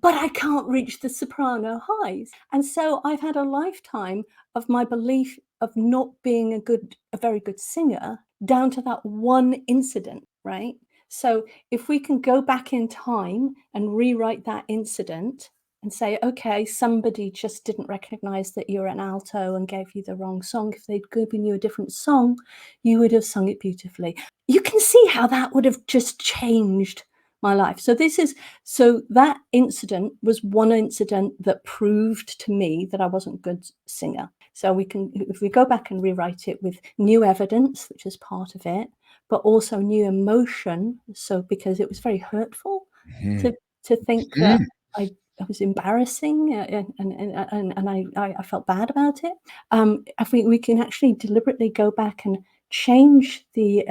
but I can't reach the soprano highs. And so I've had a lifetime of my belief of not being a very good singer down to that one incident, right? So if we can go back in time and rewrite that incident and say, okay, somebody just didn't recognize that you're an alto and gave you the wrong song. If they'd given you a different song, you would have sung it beautifully. You can see how that would have just changed my life. So that incident was one incident that proved to me that I wasn't a good singer. So if we go back and rewrite it with new evidence, which is part of it, but also new emotion. So because it was very hurtful to think that I was embarrassing and I felt bad about it. I think we can actually deliberately go back and change the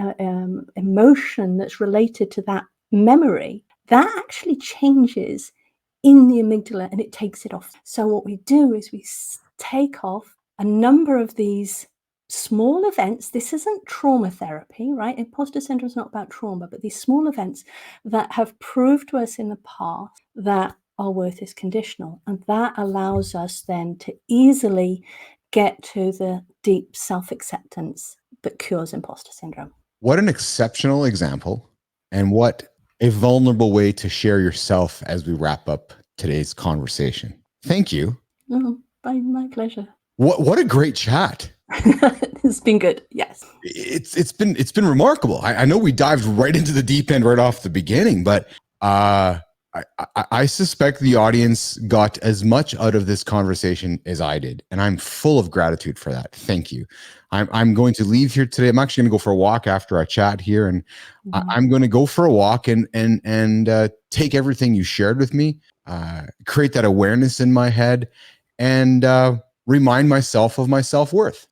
emotion that's related to that memory. That actually changes in the amygdala and it takes it off. So what we do is we take off a number of these small events. This isn't trauma therapy, right? Imposter syndrome is not about trauma, but these small events that have proved to us in the past that our worth is conditional. And that allows us then to easily get to the deep self-acceptance that cures imposter syndrome. What an exceptional example, and what a vulnerable way to share yourself as we wrap up today's conversation. Thank you. My pleasure. What a great chat. It's been good. Yes. It's been remarkable. I know we dived right into the deep end right off the beginning, but I suspect the audience got as much out of this conversation as I did, and I'm full of gratitude for that. Thank you. I'm going to leave here today. I'm actually going to go for a walk after our chat here, and I'm going to go for a walk and take everything you shared with me, create that awareness in my head, and remind myself of my self-worth.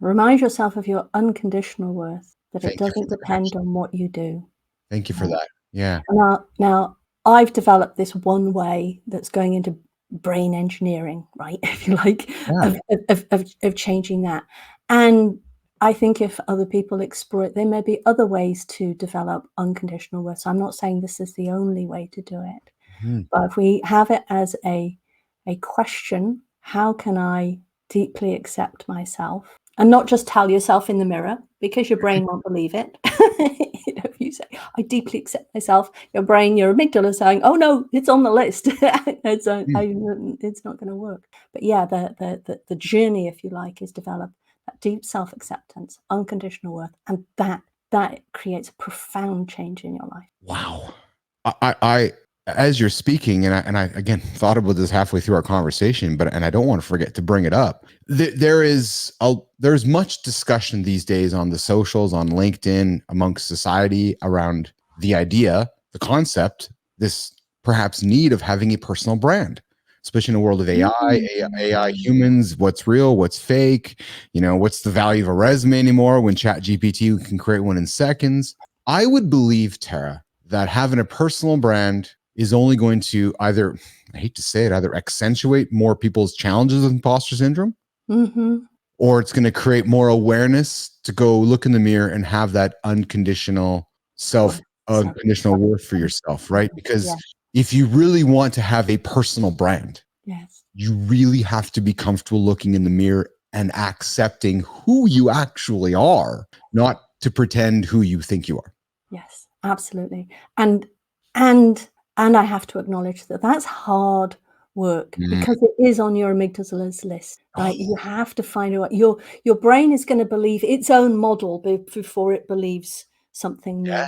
Remind yourself of your unconditional worth, that Thank it you for doesn't that, depend actually. on what you do. Thank you for that. Yeah. Now I've developed this one way that's going into brain engineering, right? If you like, of changing that. And I think if other people explore it, there may be other ways to develop unconditional worth. So I'm not saying this is the only way to do it. But if we have it as a question, how can I deeply accept myself? And not just tell yourself in the mirror, because your brain won't believe it. If you say, I deeply accept myself, your brain, your amygdala is saying, oh no, it's on the list. It's not going to work. But yeah, the journey, if you like, is develop that deep self-acceptance, unconditional worth, and that creates a profound change in your life. Wow. I as you're speaking, and I again thought about this halfway through our conversation, and I don't want to forget to bring it up. There's much discussion these days on the socials, on LinkedIn, amongst society around the idea, the concept, this perhaps need of having a personal brand, especially in a world of AI humans, what's real, what's fake, what's the value of a resume anymore when ChatGPT can create one in seconds. I would believe, Tara, that having a personal brand is only going to either, I hate to say it, either accentuate more people's challenges with imposter syndrome, or it's going to create more awareness to go look in the mirror and have that unconditional unconditional worth for yourself, right? Because if you really want to have a personal brand, you really have to be comfortable looking in the mirror and accepting who you actually are, not to pretend who you think you are. Yes, absolutely. And I have to acknowledge that that's hard work, because it is on your amygdala's list, right? You have to find out your brain is going to believe its own model before it believes something new.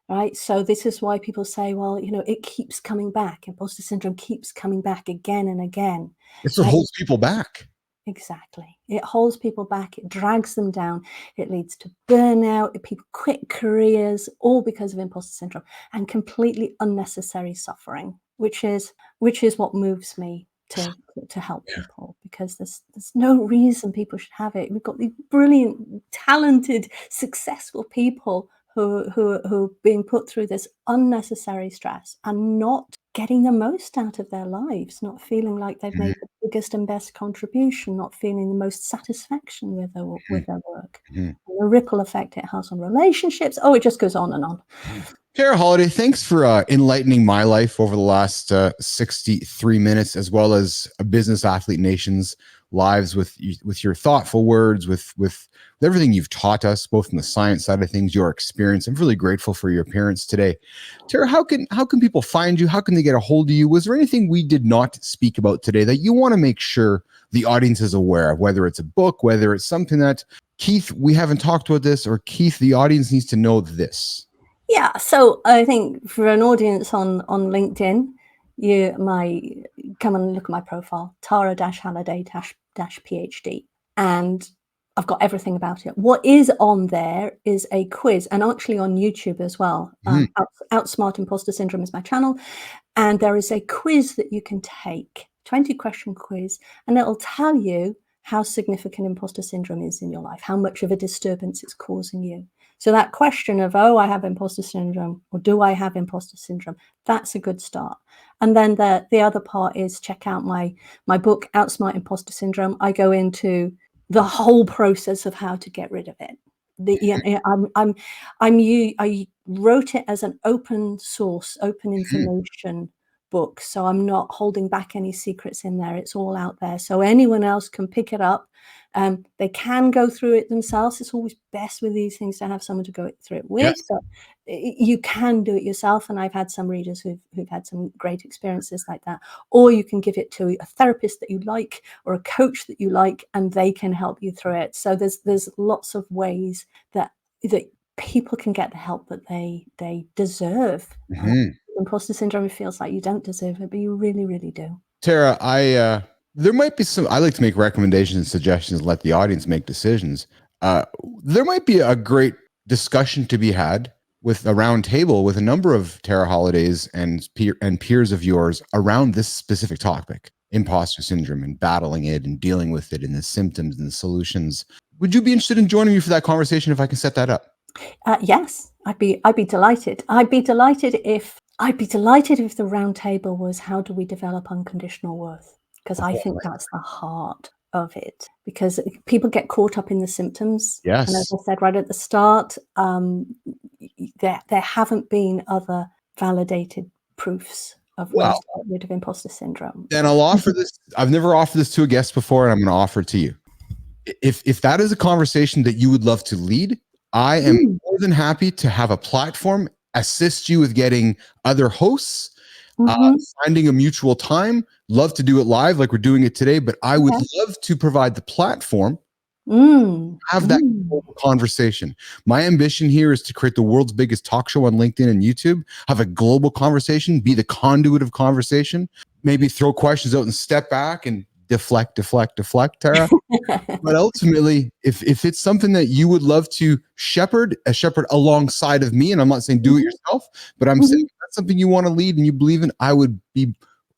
Right. So this is why people say, well, it keeps coming back. Imposter syndrome keeps coming back again and again. It's what holds people back. Exactly. It holds people back. It drags them down. It leads to burnout. People quit careers, all because of imposter syndrome, and completely unnecessary suffering, which is what moves me to help people, because there's no reason people should have it. We've got these brilliant, talented, successful people who are being put through this unnecessary stress and not getting the most out of their lives, not feeling like they've made the biggest and best contribution, not feeling the most satisfaction with their work. And the ripple effect it has on relationships. Oh, it just goes on and on. Tara Halliday, thanks for enlightening my life over the last 63 minutes, as well as a Business Athlete Nation's lives with your thoughtful words, with everything you've taught us, both from the science side of things, your experience. I'm really grateful for your appearance today. Tara, how can people find you? How can they get a hold of you? Was there anything we did not speak about today that you want to make sure the audience is aware of, whether it's a book, whether it's something that, Keith, we haven't talked about this, or Keith, the audience needs to know this? Yeah, so I think for an audience on LinkedIn, you might come and look at my profile, Tara-Halliday-PhD, and I've got everything about it. What is on there is a quiz, and actually on YouTube as well. Outsmart Imposter Syndrome is my channel, and there is a quiz that you can take, 20-question quiz, and it'll tell you how significant imposter syndrome is in your life, how much of a disturbance it's causing you. So that question of, oh, I have imposter syndrome, or do I have imposter syndrome? That's a good start. And then the other part is check out my book, Outsmart Imposter Syndrome. I go into the whole process of how to get rid of it. I wrote it as an open source, open information book. So I'm not holding back any secrets in there. It's all out there. So anyone else can pick it up. They can go through it themselves. It's always best with these things to have someone to go through it with. But you can do it yourself. And I've had some readers who've had some great experiences like that. Or you can give it to a therapist that you like, or a coach that you like, and they can help you through it. So there's lots of ways that people can get the help that they deserve. imposter syndrome, it feels like you don't deserve it, but you really, really do. Tara, there might be some, I like to make recommendations and suggestions, let the audience make decisions. There might be a great discussion to be had with a round table with a number of Tara Hallidays and peers of yours around this specific topic, imposter syndrome, and battling it and dealing with it and the symptoms and the solutions. Would you be interested in joining me for that conversation if I can set that up? Yes, I'd be delighted. I'd be delighted if the round table was, how do we develop unconditional worth? Because I think that's the heart of it, because people get caught up in the symptoms. Yes. And as I said right at the start, there haven't been other validated proofs of ways to get rid of imposter syndrome. Then I'll offer this. I've never offered this to a guest before, and I'm going to offer it to you. If that is a conversation that you would love to lead, I am more than happy to have a platform, assist you with getting other hosts, finding a mutual time. Love to do it live like we're doing it today, but I would love to provide the platform, have that conversation. My ambition here is to create the world's biggest talk show on LinkedIn and YouTube, have a global conversation, be the conduit of conversation, maybe throw questions out and step back and deflect, Tara. But ultimately, if it's something that you would love to shepherd alongside of me, and I'm not saying do it yourself, but I'm saying that's something you want to lead and you believe in, I would be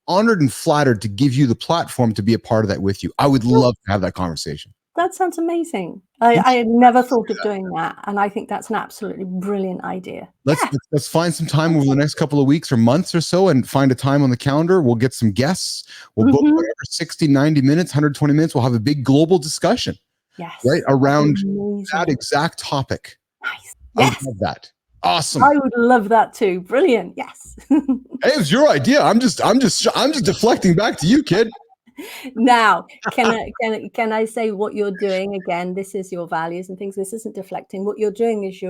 honored and flattered to give you the platform to be a part of that with you. I would love to have that conversation. That sounds amazing. I had never thought of doing that, and I think that's an absolutely brilliant idea. Let's find some time over the next couple of weeks or months or so and find a time on the calendar. We'll get some guests. We'll book whatever, 60, 90 minutes, 120 minutes. We'll have a big global discussion. Yes. Right around that exact topic. Nice. I would love that. Awesome. I would love that too. Brilliant. Yes. Hey, it was your idea. I'm just deflecting back to you, kid. Now, can I say what you're doing again? This is your values and things. This isn't deflecting. What you're doing is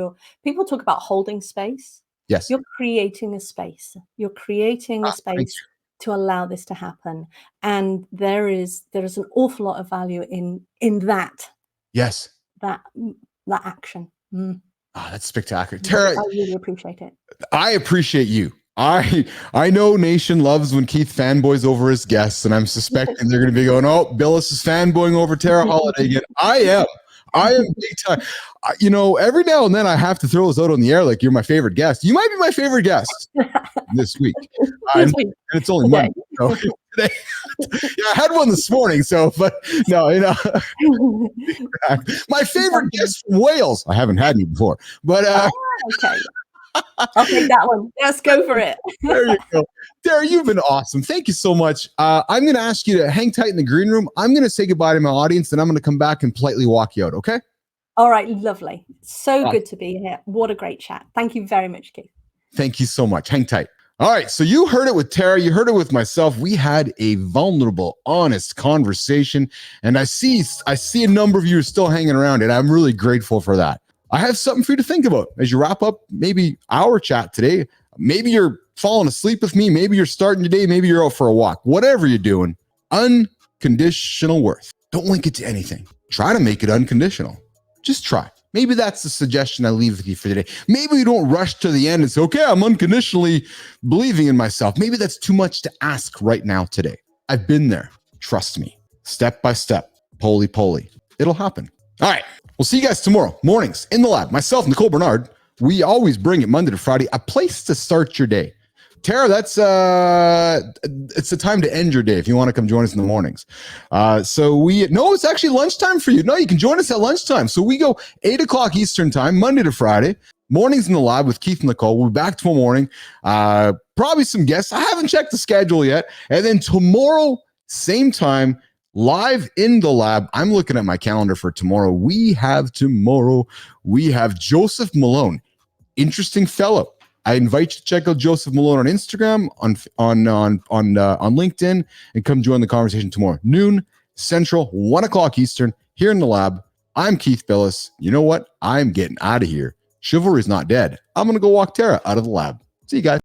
people talk about holding space. Yes. You're creating a space. You're creating a space to allow this to happen. And there is an awful lot of value in that. Yes. That action. Oh, that's spectacular. Tara, I really appreciate it. I appreciate you. I know Nation loves when Keith fanboys over his guests, and I'm suspecting they're going to be going, oh, Bilous is fanboying over Tara Halliday again. I am big time. Every now and then I have to throw this out on the air like you're my favorite guest. You might be my favorite guest this week. And it's only Monday. So today. Yeah, I had one this morning, but no, my favorite guest from Wales. I haven't had you before, but okay. I'll take that one. Let's go for it. There you go. Tara, you've been awesome. Thank you so much. I'm going to ask you to hang tight in the green room. I'm going to say goodbye to my audience, and I'm going to come back and politely walk you out, okay? All right, lovely. So good to be here. What a great chat. Thank you very much, Keith. Thank you so much. Hang tight. All right, so you heard it with Tara. You heard it with myself. We had a vulnerable, honest conversation, and I see a number of you are still hanging around, and I'm really grateful for that. I have something for you to think about as you wrap up maybe our chat today. Maybe you're falling asleep with me. Maybe you're starting your day. Maybe you're out for a walk. Whatever you're doing, unconditional worth. Don't link it to anything. Try to make it unconditional. Just try. Maybe that's the suggestion I leave with you for today. Maybe you don't rush to the end and say, okay, I'm unconditionally believing in myself. Maybe that's too much to ask right now today. I've been there. Trust me. Step by step. Poly. It'll happen. All right. We'll see you guys tomorrow mornings in the lab. Myself, Nicole Bernard. We always bring it Monday to Friday, a place to start your day. Tara, it's the time to end your day if you want to come join us in the mornings. It's actually lunchtime for you. No, you can join us at lunchtime. So we go 8 o'clock Eastern time, Monday to Friday, mornings in the lab with Keith and Nicole. We'll be back tomorrow morning. Probably some guests. I haven't checked the schedule yet. And then tomorrow, same time, live in the lab. I'm looking at my calendar for tomorrow. We have Joseph Malone, interesting fellow. I invite you to check out Joseph Malone on Instagram, on LinkedIn, and come join the conversation tomorrow, noon Central, 1 o'clock Eastern, here in the lab. I'm Keith Bilous. You know what? I'm getting out of here. Chivalry's not dead. I'm going to go walk Tara out of the lab. See you guys.